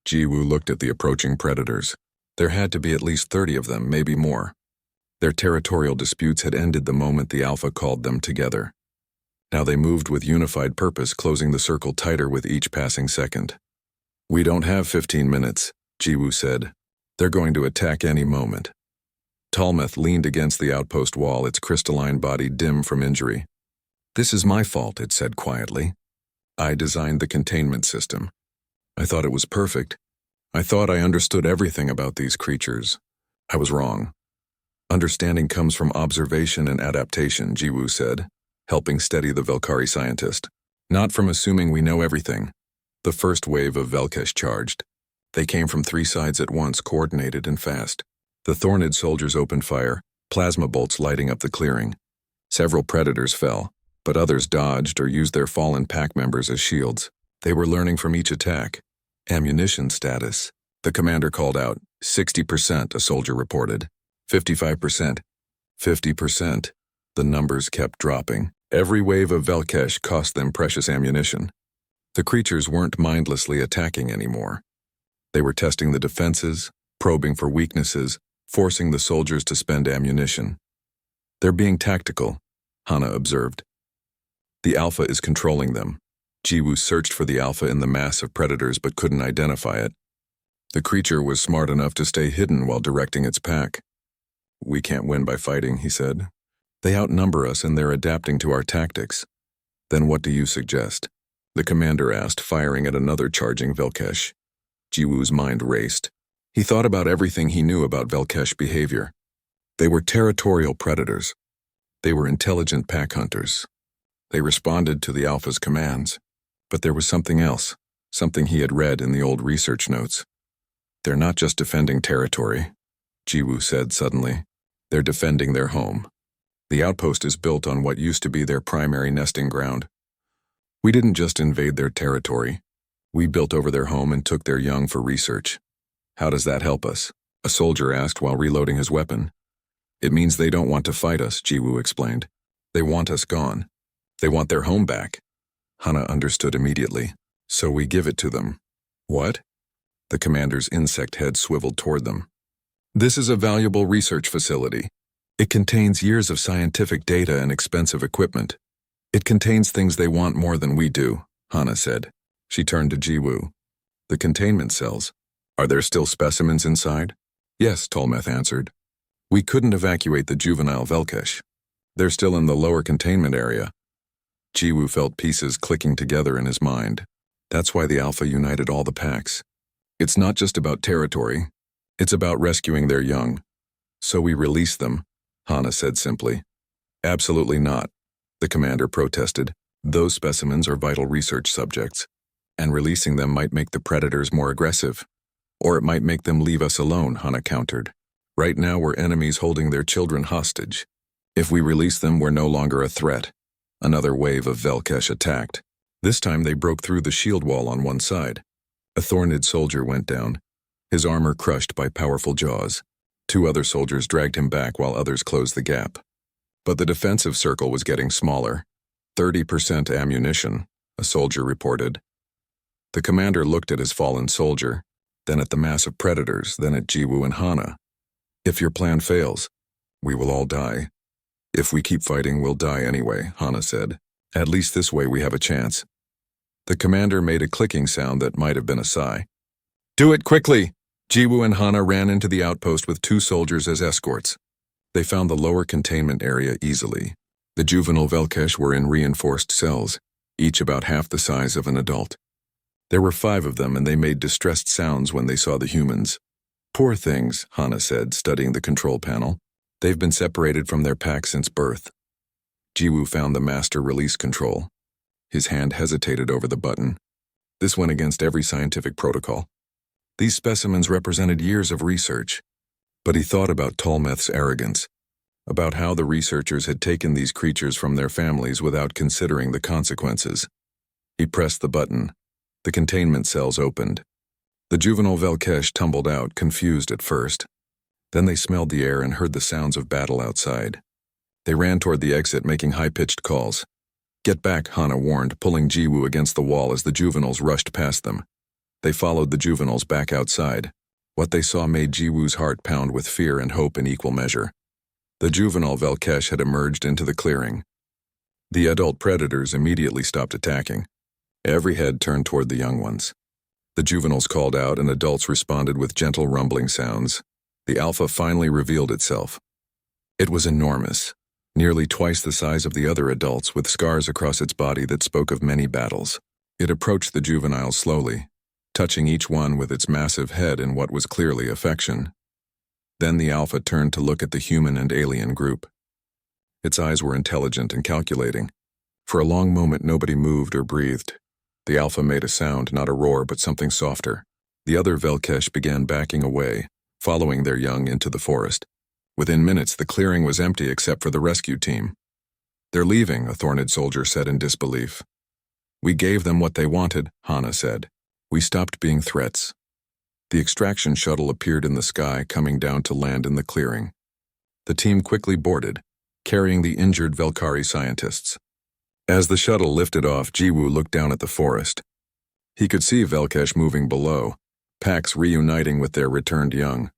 Jiwoo looked at the approaching predators. There had to be at least 30 of them, maybe more. Their territorial disputes had ended the moment the Alpha called them together. Now they moved with unified purpose, closing the circle tighter with each passing second. We don't have 15 minutes, Jiwoo said. They're going to attack any moment. Tolmeth leaned against the outpost wall, its crystalline body dim from injury. This is my fault, it said quietly. I designed the containment system. I thought it was perfect. I thought I understood everything about these creatures. I was wrong. Understanding comes from observation and adaptation, Jiwoo said, helping steady the Velkari scientist. Not from assuming we know everything. The first wave of Velkesh charged. They came from 3 sides at once, coordinated and fast. The Thorned soldiers opened fire, plasma bolts lighting up the clearing. Several predators fell, but others dodged or used their fallen pack members as shields. They were learning from each attack. Ammunition status. The commander called out. 60%, a soldier reported. 55%. 50%. The numbers kept dropping. Every wave of Velkesh cost them precious ammunition. The creatures weren't mindlessly attacking anymore. They were testing the defenses, probing for weaknesses, forcing the soldiers to spend ammunition. They're being tactical, Hana observed. The Alpha is controlling them. Jiwoo searched for the Alpha in the mass of predators but couldn't identify it. The creature was smart enough to stay hidden while directing its pack. We can't win by fighting, he said. They outnumber us and they're adapting to our tactics. Then what do you suggest? The commander asked, firing at another charging Velkesh. Jiwoo's mind raced. He thought about everything he knew about Velkesh behavior. They were territorial predators. They were intelligent pack hunters. They responded to the Alpha's commands. But there was something else, something he had read in the old research notes. They're not just defending territory, Jiwoo said suddenly. They're defending their home. The outpost is built on what used to be their primary nesting ground. We didn't just invade their territory. We built over their home and took their young for research. How does that help us? A soldier asked while reloading his weapon. It means they don't want to fight us, Jiwoo explained. They want us gone. They want their home back. Hana understood immediately. So we give it to them. What? The commander's insect head swiveled toward them. This is a valuable research facility. It contains years of scientific data and expensive equipment. It contains things they want more than we do, Hana said. She turned to Jiwoo. The containment cells. Are there still specimens inside? Yes, Tolmeth answered. We couldn't evacuate the juvenile Velkesh. They're still in the lower containment area. Jiwoo felt pieces clicking together in his mind. That's why the Alpha united all the packs. It's not just about territory. It's about rescuing their young. So we release them, Hana said simply. Absolutely not, the commander protested. Those specimens are vital research subjects, and releasing them might make the predators more aggressive. Or it might make them leave us alone, Hana countered. Right now we're enemies holding their children hostage. If we release them, we're no longer a threat. Another wave of Velkesh attacked. This time they broke through the shield wall on one side. A thorned soldier went down, his armor crushed by powerful jaws. 2 other soldiers dragged him back while others closed the gap. But the defensive circle was getting smaller. 30% ammunition, a soldier reported. The commander looked at his fallen soldier, then at the mass of predators, then at Jiwoo and Hana. If your plan fails, we will all die. If we keep fighting, we'll die anyway, Hana said. At least this way we have a chance. The commander made a clicking sound that might have been a sigh. Do it quickly! Jiwoo and Hana ran into the outpost with 2 soldiers as escorts. They found the lower containment area easily. The juvenile Velkesh were in reinforced cells, each about half the size of an adult. There were 5 of them, and they made distressed sounds when they saw the humans. Poor things, Hana said, studying the control panel. They've been separated from their pack since birth. Jiwoo found the master release control. His hand hesitated over the button. This went against every scientific protocol. These specimens represented years of research. But he thought about Tolmeth's arrogance, about how the researchers had taken these creatures from their families without considering the consequences. He pressed the button. The containment cells opened. The juvenile Velkesh tumbled out, confused at first. Then they smelled the air and heard the sounds of battle outside. They ran toward the exit, making high-pitched calls. Get back, Hana warned, pulling Jiwoo against the wall as the juveniles rushed past them. They followed the juveniles back outside. What they saw made Jiwoo's heart pound with fear and hope in equal measure. The juvenile Velkesh had emerged into the clearing. The adult predators immediately stopped attacking. Every head turned toward the young ones. The juveniles called out and adults responded with gentle rumbling sounds. The alpha finally revealed itself. It was enormous, nearly twice the size of the other adults, with scars across its body that spoke of many battles. It approached the juveniles slowly, touching each one with its massive head in what was clearly affection. Then the alpha turned to look at the human and alien group. Its eyes were intelligent and calculating. For a long moment nobody moved or breathed. The alpha made a sound, not a roar, but something softer. The other Velkesh began backing away, following their young into the forest. Within minutes, the clearing was empty except for the rescue team. They're leaving, a thorned soldier said in disbelief. We gave them what they wanted, Hana said. We stopped being threats. The extraction shuttle appeared in the sky, coming down to land in the clearing. The team quickly boarded, carrying the injured Velkari scientists. As the shuttle lifted off, Jiwoo looked down at the forest. He could see Velkesh moving below, packs reuniting with their returned young.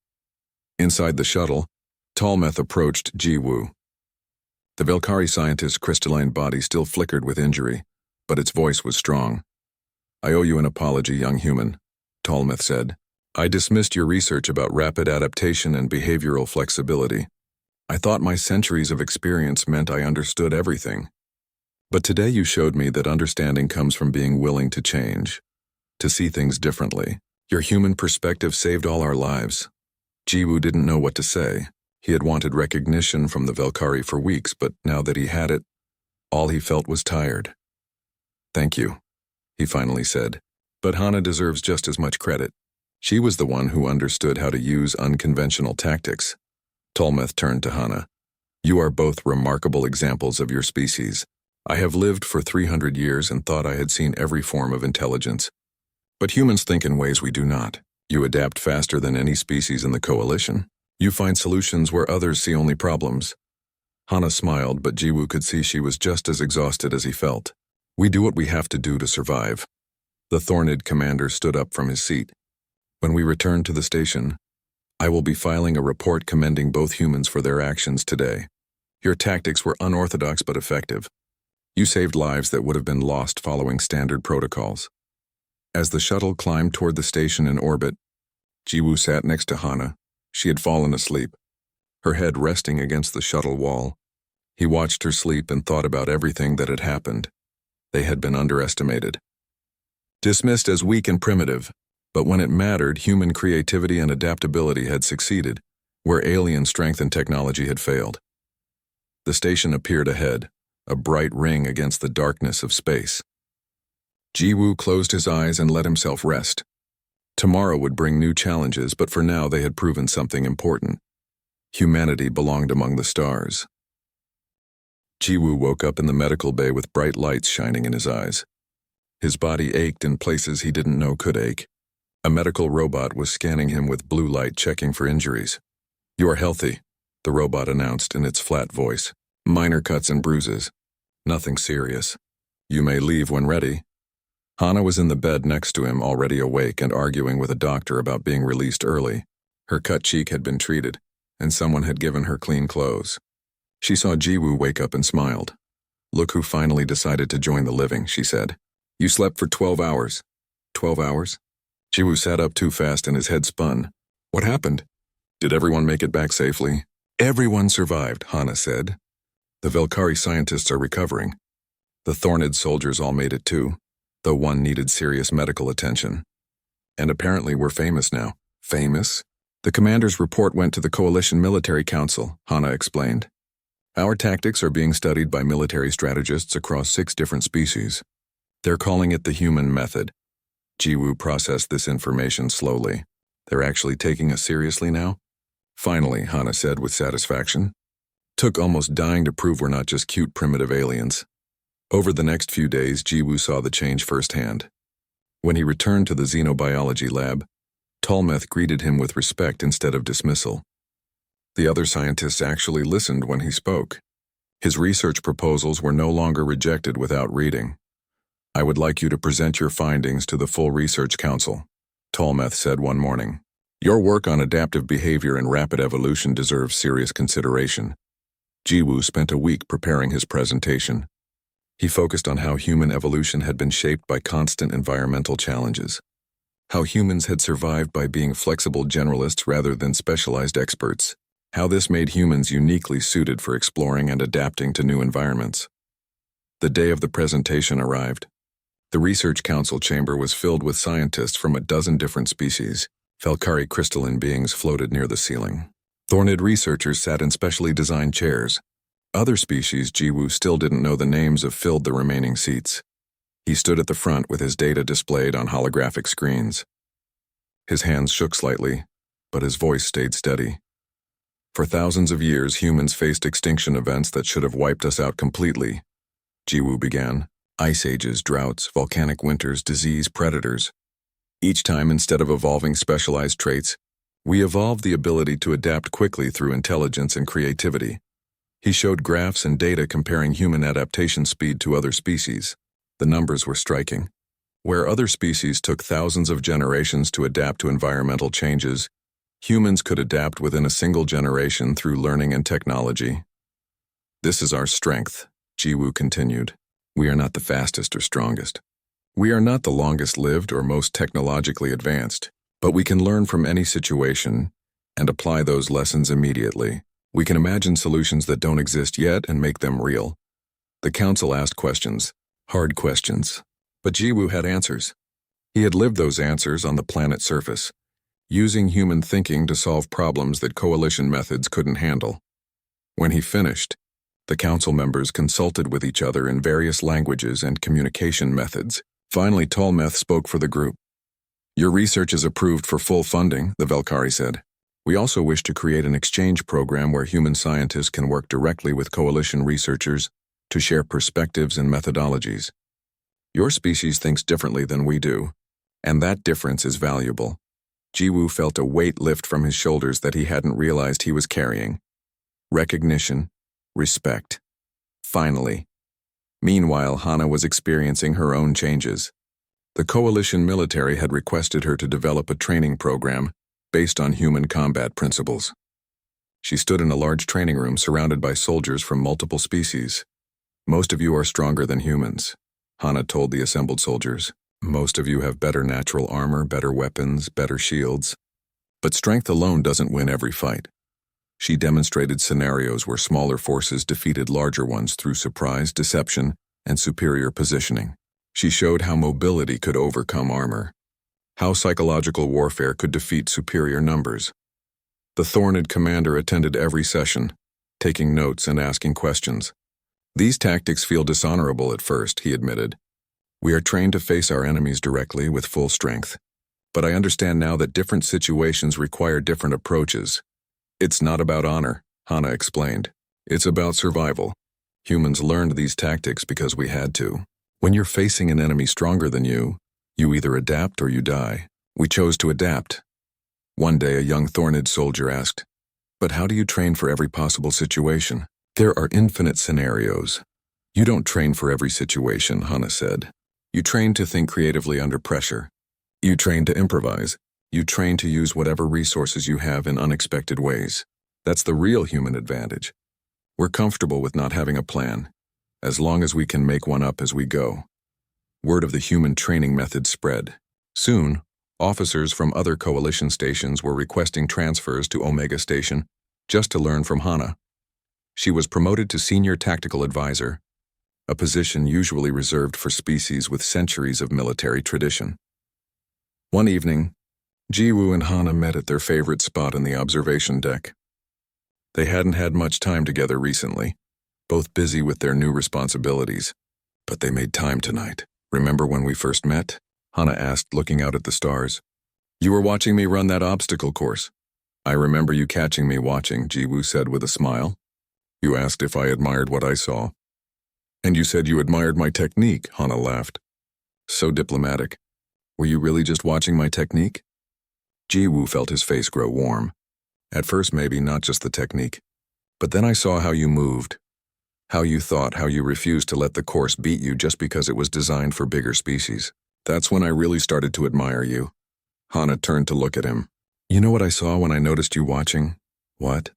Inside the shuttle, Tolmeth approached Jiwoo. The Velkari scientist's crystalline body still flickered with injury, but its voice was strong. I owe you an apology, young human, Tolmeth said. I dismissed your research about rapid adaptation and behavioral flexibility. I thought my centuries of experience meant I understood everything. But today you showed me that understanding comes from being willing to change, to see things differently. Your human perspective saved all our lives. Jiwoo didn't know what to say. He had wanted recognition from the Velkari for weeks, but now that he had it, all he felt was tired. Thank you, he finally said. But Hana deserves just as much credit. She was the one who understood how to use unconventional tactics. Tolmeth turned to Hana. You are both remarkable examples of your species. I have lived for 300 years and thought I had seen every form of intelligence. But humans think in ways we do not. You adapt faster than any species in the coalition. You find solutions where others see only problems. Hana smiled, but Jiwoo could see she was just as exhausted as he felt. We do what we have to do to survive. The Thornid commander stood up from his seat. When we return to the station, I will be filing a report commending both humans for their actions today. Your tactics were unorthodox but effective. You saved lives that would have been lost following standard protocols. As the shuttle climbed toward the station in orbit, Jiwoo sat next to Hana. She had fallen asleep, her head resting against the shuttle wall. He watched her sleep and thought about everything that had happened. They had been underestimated. Dismissed as weak and primitive, but when it mattered, human creativity and adaptability had succeeded, where alien strength and technology had failed. The station appeared ahead, a bright ring against the darkness of space. Jiwoo closed his eyes and let himself rest. Tomorrow would bring new challenges, but for now they had proven something important. Humanity belonged among the stars. Jiwoo woke up in the medical bay with bright lights shining in his eyes. His body ached in places he didn't know could ache. A medical robot was scanning him with blue light, checking for injuries. "You are healthy," the robot announced in its flat voice. "Minor cuts and bruises. Nothing serious. You may leave when ready." Hana was in the bed next to him, already awake and arguing with a doctor about being released early. Her cut cheek had been treated, and someone had given her clean clothes. She saw Jiwoo wake up and smiled. "Look who finally decided to join the living," she said. "You slept for 12 hours. 12 hours? Jiwoo sat up too fast and his head spun. "What happened? Did everyone make it back safely?" "Everyone survived," Hana said. "The Velkari scientists are recovering. The Thornid soldiers all made it too, though one needed serious medical attention. And apparently we're famous now." "Famous?" "The commander's report went to the Coalition Military Council," Hana explained. "Our tactics are being studied by military strategists across 6 different species. They're calling it the human method." Jiwoo processed this information slowly. "They're actually taking us seriously now?" "Finally," Hana said with satisfaction. "Took almost dying to prove we're not just cute primitive aliens." Over the next few days, Jiwoo saw the change firsthand. When he returned to the xenobiology lab, Tolmeth greeted him with respect instead of dismissal. The other scientists actually listened when he spoke. His research proposals were no longer rejected without reading. "I would like you to present your findings to the full research council," Tolmeth said one morning. "Your work on adaptive behavior and rapid evolution deserves serious consideration." Jiwoo spent a week preparing his presentation. He focused on how human evolution had been shaped by constant environmental challenges, how humans had survived by being flexible generalists rather than specialized experts, how this made humans uniquely suited for exploring and adapting to new environments. The day of the presentation arrived. The research council chamber was filled with scientists from a dozen different species. Velkari crystalline beings floated near the ceiling. Thornid researchers sat in specially designed chairs. Other species Jiwoo still didn't know the names of filled the remaining seats. He stood at the front with his data displayed on holographic screens. His hands shook slightly, but his voice stayed steady. "For thousands of years, humans faced extinction events that should have wiped us out completely," Jiwoo began. "Ice ages, droughts, volcanic winters, disease, predators. Each time, instead of evolving specialized traits, we evolved the ability to adapt quickly through intelligence and creativity." He showed graphs and data comparing human adaptation speed to other species. The numbers were striking. Where other species took thousands of generations to adapt to environmental changes, humans could adapt within a single generation through learning and technology. "This is our strength," Jiwoo continued. "We are not the fastest or strongest. We are not the longest lived or most technologically advanced, but we can learn from any situation and apply those lessons immediately. We can imagine solutions that don't exist yet and make them real." The council asked questions, hard questions, but Jiwoo had answers. He had lived those answers on the planet's surface, using human thinking to solve problems that coalition methods couldn't handle. When he finished, the council members consulted with each other in various languages and communication methods. Finally, Tolmeth spoke for the group. "Your research is approved for full funding," the Velkari said. "We also wish to create an exchange program where human scientists can work directly with coalition researchers to share perspectives and methodologies. Your species thinks differently than we do, and that difference is valuable. Jiwoo felt a weight lift from his shoulders that he hadn't realized he was carrying. Recognition, respect. Finally. Meanwhile, Hana was experiencing her own changes. The coalition military had requested her to develop a training program based on human combat principles. She stood in a large training room surrounded by soldiers from multiple species. Most of you are stronger than humans, Hana told the assembled soldiers. Most of you have better natural armor, better weapons, better shields. But strength alone doesn't win every fight. She demonstrated scenarios where smaller forces defeated larger ones through surprise, deception, and superior positioning. She showed how mobility could overcome armor, how psychological warfare could defeat superior numbers. The Thorned commander attended every session, taking notes and asking questions. These tactics feel dishonorable at first, he admitted. We are trained to face our enemies directly with full strength. But I understand now that different situations require different approaches. It's not about honor, Hana explained. It's about survival. Humans learned these tactics because we had to. When you're facing an enemy stronger than you either adapt or you die. We chose to adapt. One day a young Thorned soldier asked, "But how do you train for every possible situation?" "There are infinite scenarios. You don't train for every situation," Hana said. You train to think creatively under pressure. You train to improvise. You train to use whatever resources you have in unexpected ways. That's the real human advantage. We're comfortable with not having a plan, as long as we can make one up as we go. Word of the human training method spread. Soon, officers from other coalition stations were requesting transfers to Omega Station just to learn from Hana. She was promoted to Senior Tactical Advisor, a position usually reserved for species with centuries of military tradition. One evening, Jiwoo and Hana met at their favorite spot in the observation deck. They hadn't had much time together recently, both busy with their new responsibilities, but they made time tonight. "Remember when we first met?" Hana asked, looking out at the stars. "You were watching me run that obstacle course." "I remember you catching me watching," Jiwoo said with a smile. "You asked if I admired what I saw. And you said you admired my technique," Hana laughed. "So diplomatic. Were you really just watching my technique?" Jiwoo felt his face grow warm. "At first maybe not just the technique. But then I saw how you moved. How you thought, how you refused to let the course beat you just because it was designed for bigger species. That's when I really started to admire you." Hana turned to look at him. "You know what I saw when I noticed you watching?" "What?"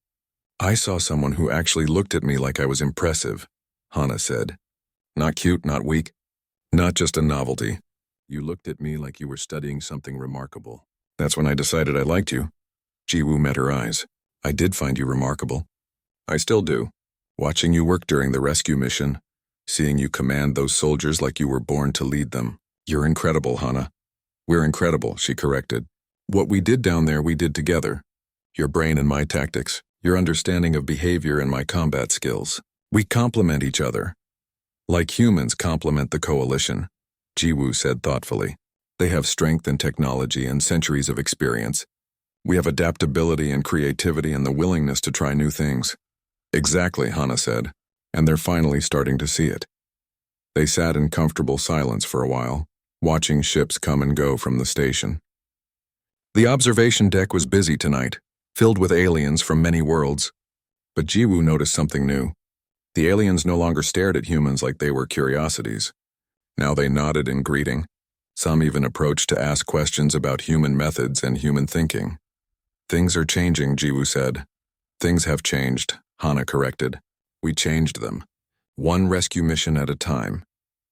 "I saw someone who actually looked at me like I was impressive," Hana said. "Not cute, not weak, not just a novelty. You looked at me like you were studying something remarkable. That's when I decided I liked you." Jiwoo met her eyes. "I did find you remarkable. I still do. Watching you work during the rescue mission, seeing you command those soldiers like you were born to lead them. You're incredible, Hana." "We're incredible," she corrected. "What we did down there, we did together. Your brain and my tactics, your understanding of behavior and my combat skills. We complement each other. Like humans complement the coalition," Jiwoo said thoughtfully. "They have strength and technology and centuries of experience. We have adaptability and creativity and the willingness to try new things." "Exactly," Hana said, "and they're finally starting to see it." They sat in comfortable silence for a while, watching ships come and go from the station. The observation deck was busy tonight, filled with aliens from many worlds. But Jiwoo noticed something new. The aliens no longer stared at humans like they were curiosities. Now they nodded in greeting. Some even approached to ask questions about human methods and human thinking. "Things are changing," Jiwoo said. "Things have changed," Hana corrected. "We changed them. One rescue mission at a time."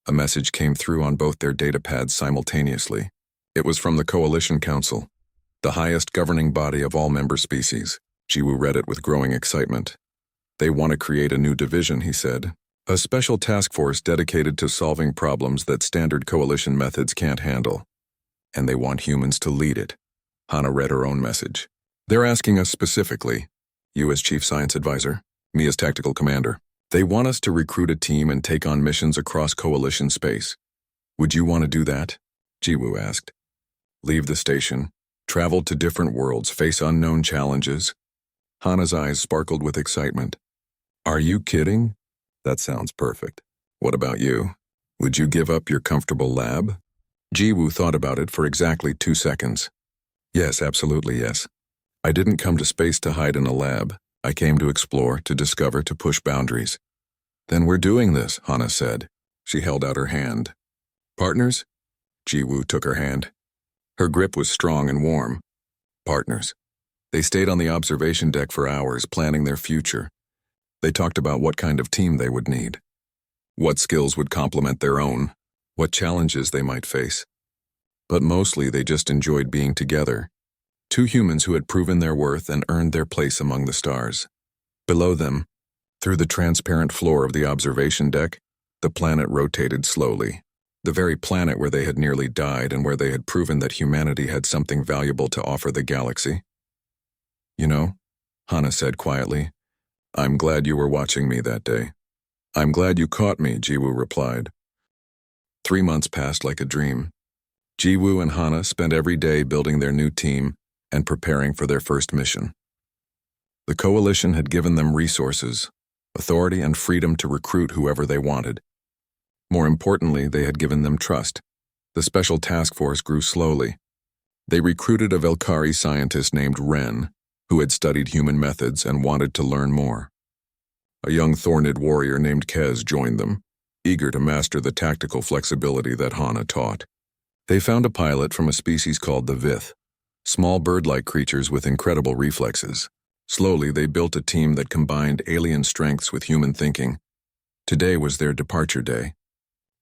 A message came through on both their datapads simultaneously. It was from the Coalition Council, the highest governing body of all member species. Jiwoo read it with growing excitement. "They want to create a new division," he said. "A special task force dedicated to solving problems that standard coalition methods can't handle. And they want humans to lead it." Hana read her own message. "They're asking us specifically, you as Chief Science Advisor, me as Tactical Commander. They want us to recruit a team and take on missions across coalition space. Would you want to do that?" Jiwoo asked. "Leave the station, travel to different worlds, face unknown challenges." Hana's eyes sparkled with excitement. "Are you kidding?" That sounds perfect. What about you? Would you give up your comfortable lab? Jiwoo thought about it for exactly 2 seconds. Yes, absolutely yes. I didn't come to space to hide in a lab. I came to explore, to discover, to push boundaries. Then we're doing this, Hana said. She held out her hand. Partners? Jiwoo took her hand. Her grip was strong and warm. Partners. They stayed on the observation deck for hours, planning their future. They talked about what kind of team they would need, what skills would complement their own, what challenges they might face. But mostly they just enjoyed being together. Two humans who had proven their worth and earned their place among the stars. Below them, through the transparent floor of the observation deck, the planet rotated slowly. The very planet where they had nearly died and where they had proven that humanity had something valuable to offer the galaxy. You know, Hana said quietly, I'm glad you were watching me that day. I'm glad you caught me, Jiwoo replied. 3 months passed like a dream. Jiwoo and Hana spent every day building their new team and preparing for their first mission. The coalition had given them resources, authority, and freedom to recruit whoever they wanted. More importantly, they had given them trust. The special task force grew slowly. They recruited a Velkari scientist named Ren, who had studied human methods and wanted to learn more. A young Thornid warrior named Kez joined them, eager to master the tactical flexibility that Hana taught. They found a pilot from a species called the Vith, small bird-like creatures with incredible reflexes. Slowly, they built a team that combined alien strengths with human thinking. Today was their departure day.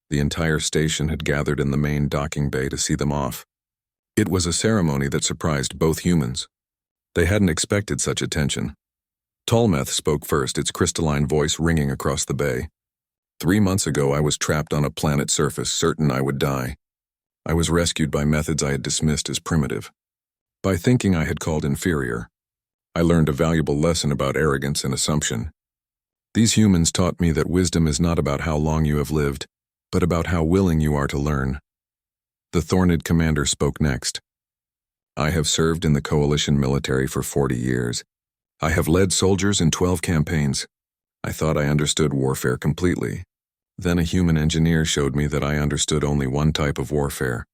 The entire station had gathered in the main docking bay to see them off. It was a ceremony that surprised both humans. They hadn't expected such attention. Tolmeth spoke first, its crystalline voice ringing across the bay. 3 months ago, I was trapped on a planet's surface, certain I would die. I was rescued by methods I had dismissed as primitive. By thinking I had called inferior, I learned a valuable lesson about arrogance and assumption. These humans taught me that wisdom is not about how long you have lived, but about how willing you are to learn. The Thornid commander spoke next. I have served in the coalition military for 40 years. I have led soldiers in 12 campaigns. I thought I understood warfare completely. Then a human engineer showed me that I understood only one type of warfare.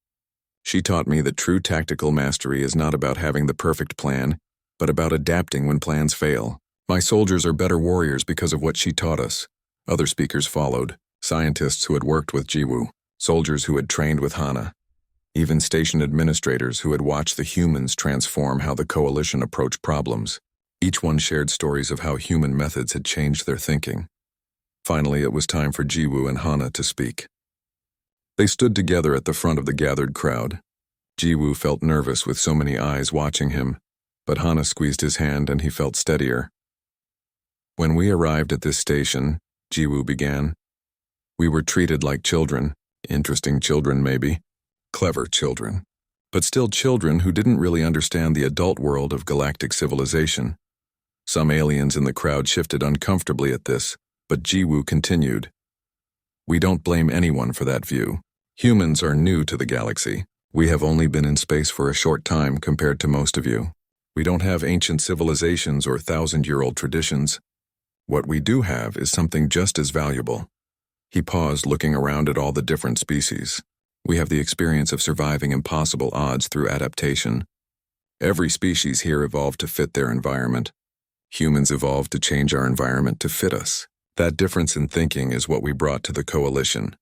She taught me that true tactical mastery is not about having the perfect plan, but about adapting when plans fail. My soldiers are better warriors because of what she taught us. Other speakers followed, scientists who had worked with Jiwoo, soldiers who had trained with Hana, even station administrators who had watched the humans transform how the coalition approached problems. Each one shared stories of how human methods had changed their thinking. Finally, it was time for Jiwoo and Hana to speak. They stood together at the front of the gathered crowd. Jiwoo felt nervous with so many eyes watching him, but Hana squeezed his hand and he felt steadier. When we arrived at this station, Jiwoo began, we were treated like children, interesting children maybe, clever children, but still children who didn't really understand the adult world of galactic civilization. Some aliens in the crowd shifted uncomfortably at this, but Jiwoo continued. We don't blame anyone for that view. Humans are new to the galaxy. We have only been in space for a short time compared to most of you. We don't have ancient civilizations or 1,000-year-old traditions. What we do have is something just as valuable. He paused, looking around at all the different species. We have the experience of surviving impossible odds through adaptation. Every species here evolved to fit their environment. Humans evolved to change our environment to fit us. That difference in thinking is what we brought to the coalition.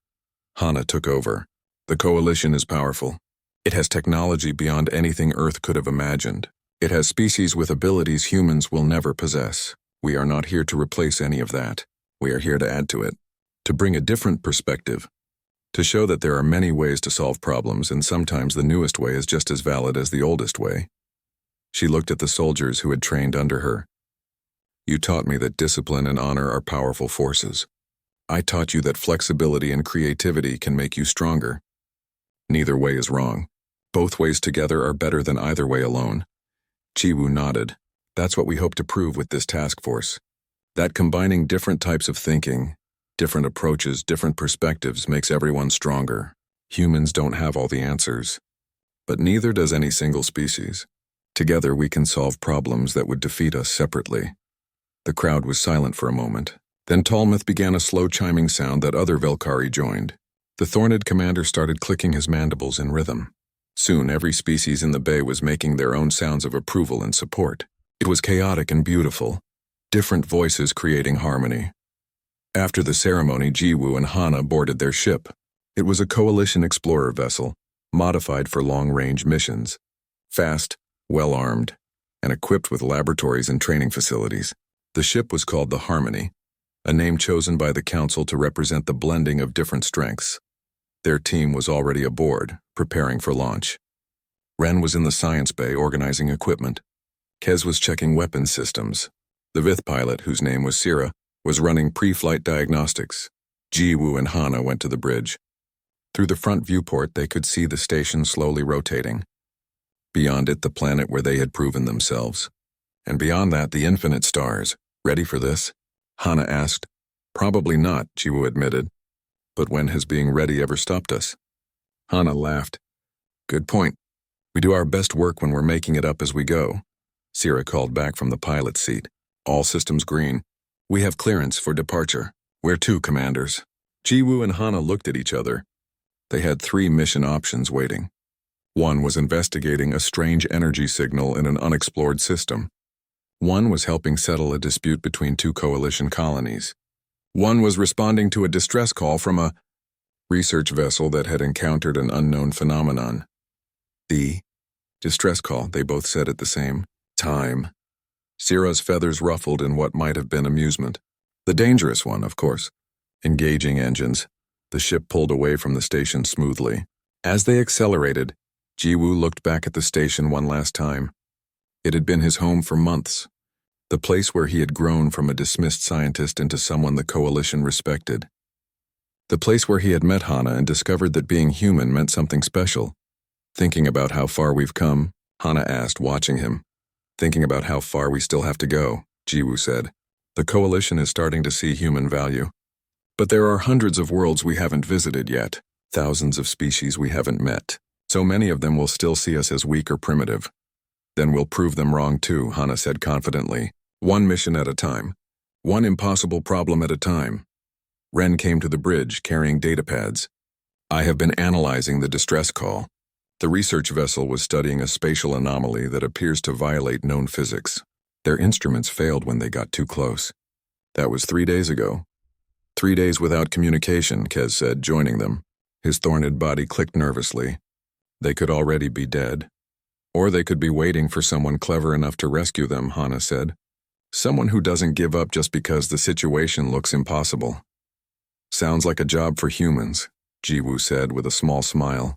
Hana took over. The coalition is powerful. It has technology beyond anything Earth could have imagined. It has species with abilities humans will never possess. We are not here to replace any of that. We are here to add to it, to bring a different perspective, to show that there are many ways to solve problems and sometimes the newest way is just as valid as the oldest way. She looked at the soldiers who had trained under her. You taught me that discipline and honor are powerful forces. I taught you that flexibility and creativity can make you stronger. Neither way is wrong. Both ways together are better than either way alone. Jiwoo nodded. That's what we hope to prove with this task force. That combining different types of thinking, different approaches, different perspectives makes everyone stronger. Humans don't have all the answers, but neither does any single species. Together we can solve problems that would defeat us separately. The crowd was silent for a moment. Then Talmuth began a slow chiming sound that other Velkari joined. The Thornid commander started clicking his mandibles in rhythm. Soon every species in the bay was making their own sounds of approval and support. It was chaotic and beautiful, different voices creating harmony. After the ceremony, Jiwoo and Hana boarded their ship. It was a coalition explorer vessel, modified for long-range missions. Fast, well-armed, and equipped with laboratories and training facilities. The ship was called the Harmony, a name chosen by the Council to represent the blending of different strengths. Their team was already aboard, preparing for launch. Ren was in the science bay organizing equipment. Kez was checking weapons systems. The Vith pilot, whose name was Sira, was running pre-flight diagnostics. Jiwoo and Hana went to the bridge. Through the front viewport, they could see the station slowly rotating. Beyond it, the planet where they had proven themselves. And beyond that, the infinite stars. Ready for this? Hana asked. Probably not, Jiwoo admitted. But when has being ready ever stopped us? Hana laughed. Good point. We do our best work when we're making it up as we go. Sira called back from the pilot's seat. All systems green. We have clearance for departure. Where to, commanders? Jiwoo and Hana looked at each other. They had 3 mission options waiting. One was investigating a strange energy signal in an unexplored system. One was helping settle a dispute between 2 coalition colonies. One was responding to a distress call from a research vessel that had encountered an unknown phenomenon. The distress call, they both said at the same time. Sira's feathers ruffled in what might have been amusement. The dangerous one, of course. Engaging engines, the ship pulled away from the station smoothly. As they accelerated, Jiwoo looked back at the station one last time. It had been his home for months. The place where he had grown from a dismissed scientist into someone the coalition respected. The place where he had met Hana and discovered that being human meant something special. Thinking about how far we've come, Hana asked, watching him. Thinking about how far we still have to go, Jiwoo said. The coalition is starting to see human value. But there are hundreds of worlds we haven't visited yet, thousands of species we haven't met. So many of them will still see us as weak or primitive. Then we'll prove them wrong too, Hana said confidently. One mission at a time. One impossible problem at a time. Ren came to the bridge, carrying datapads. I have been analyzing the distress call. The research vessel was studying a spatial anomaly that appears to violate known physics. Their instruments failed when they got too close. That was 3 days ago. 3 days without communication, Kez said, joining them. His thorned body clicked nervously. They could already be dead. Or they could be waiting for someone clever enough to rescue them, Hana said. Someone who doesn't give up just because the situation looks impossible. Sounds like a job for humans, Jiwoo said with a small smile.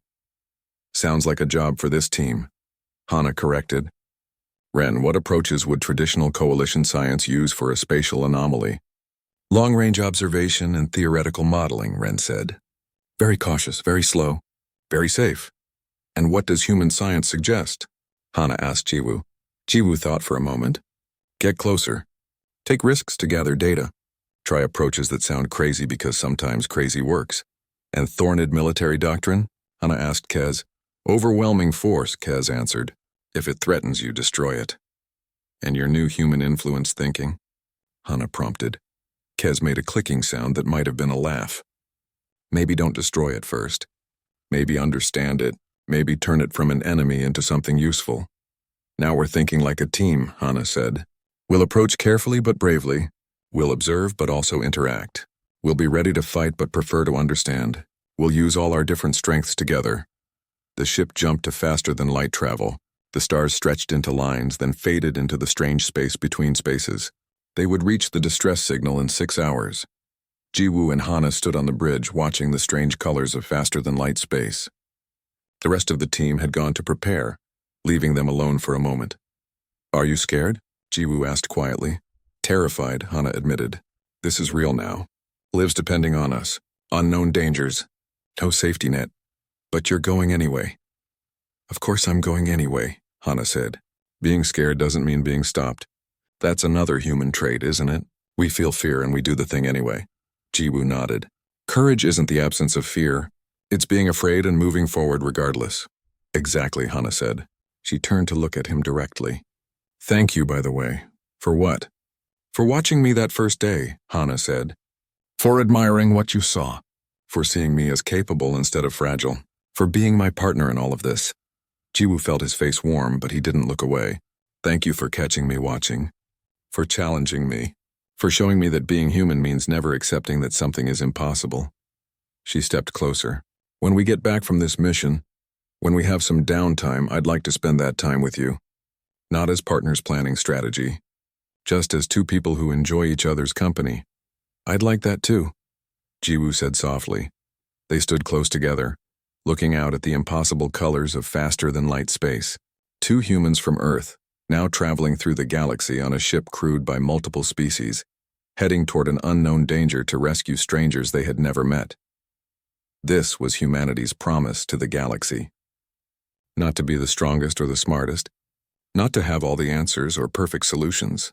Sounds like a job for this team, Hana corrected. Ren, what approaches would traditional coalition science use for a spatial anomaly? Long-range observation and theoretical modeling, Ren said. Very cautious, very slow, very safe. And what does human science suggest? Hana asked Jiwoo. Jiwoo thought for a moment. Get closer. Take risks to gather data. Try approaches that sound crazy because sometimes crazy works. And thorned military doctrine? Hana asked Kez. Overwhelming force, Kez answered. If it threatens you, destroy it. And your new human influence thinking? Hana prompted. Kez made a clicking sound that might have been a laugh. Maybe don't destroy it first. Maybe understand it. Maybe turn it from an enemy into something useful. Now we're thinking like a team, Hana said. We'll approach carefully but bravely. We'll observe but also interact. We'll be ready to fight but prefer to understand. We'll use all our different strengths together. The ship jumped to faster-than-light travel. The stars stretched into lines, then faded into the strange space between spaces. They would reach the distress signal in 6 hours. Jiwoo and Hana stood on the bridge, watching the strange colors of faster-than-light space. The rest of the team had gone to prepare, leaving them alone for a moment. Are you scared? Jiwoo asked quietly. Terrified, Hana admitted. This is real now. Lives depending on us. Unknown dangers. No safety net. But you're going anyway. Of course I'm going anyway, Hana said. Being scared doesn't mean being stopped. That's another human trait, isn't it? We feel fear and we do the thing anyway. Jiwoo nodded. Courage isn't the absence of fear. It's being afraid and moving forward regardless. Exactly, Hana said. She turned to look at him directly. Thank you, by the way. For what? For watching me that first day, Hana said. For admiring what you saw. For seeing me as capable instead of fragile. For being my partner in all of this. Jiwoo felt his face warm, but he didn't look away. Thank you for catching me watching. For challenging me. For showing me that being human means never accepting that something is impossible. She stepped closer. When we get back from this mission, when we have some downtime, I'd like to spend that time with you. Not as partners planning strategy. Just as two people who enjoy each other's company. I'd like that too, Jiwoo said softly. They stood close together, looking out at the impossible colors of faster-than-light space. Two humans from Earth, now traveling through the galaxy on a ship crewed by multiple species, heading toward an unknown danger to rescue strangers they had never met. This was humanity's promise to the galaxy. Not to be the strongest or the smartest, not to have all the answers or perfect solutions,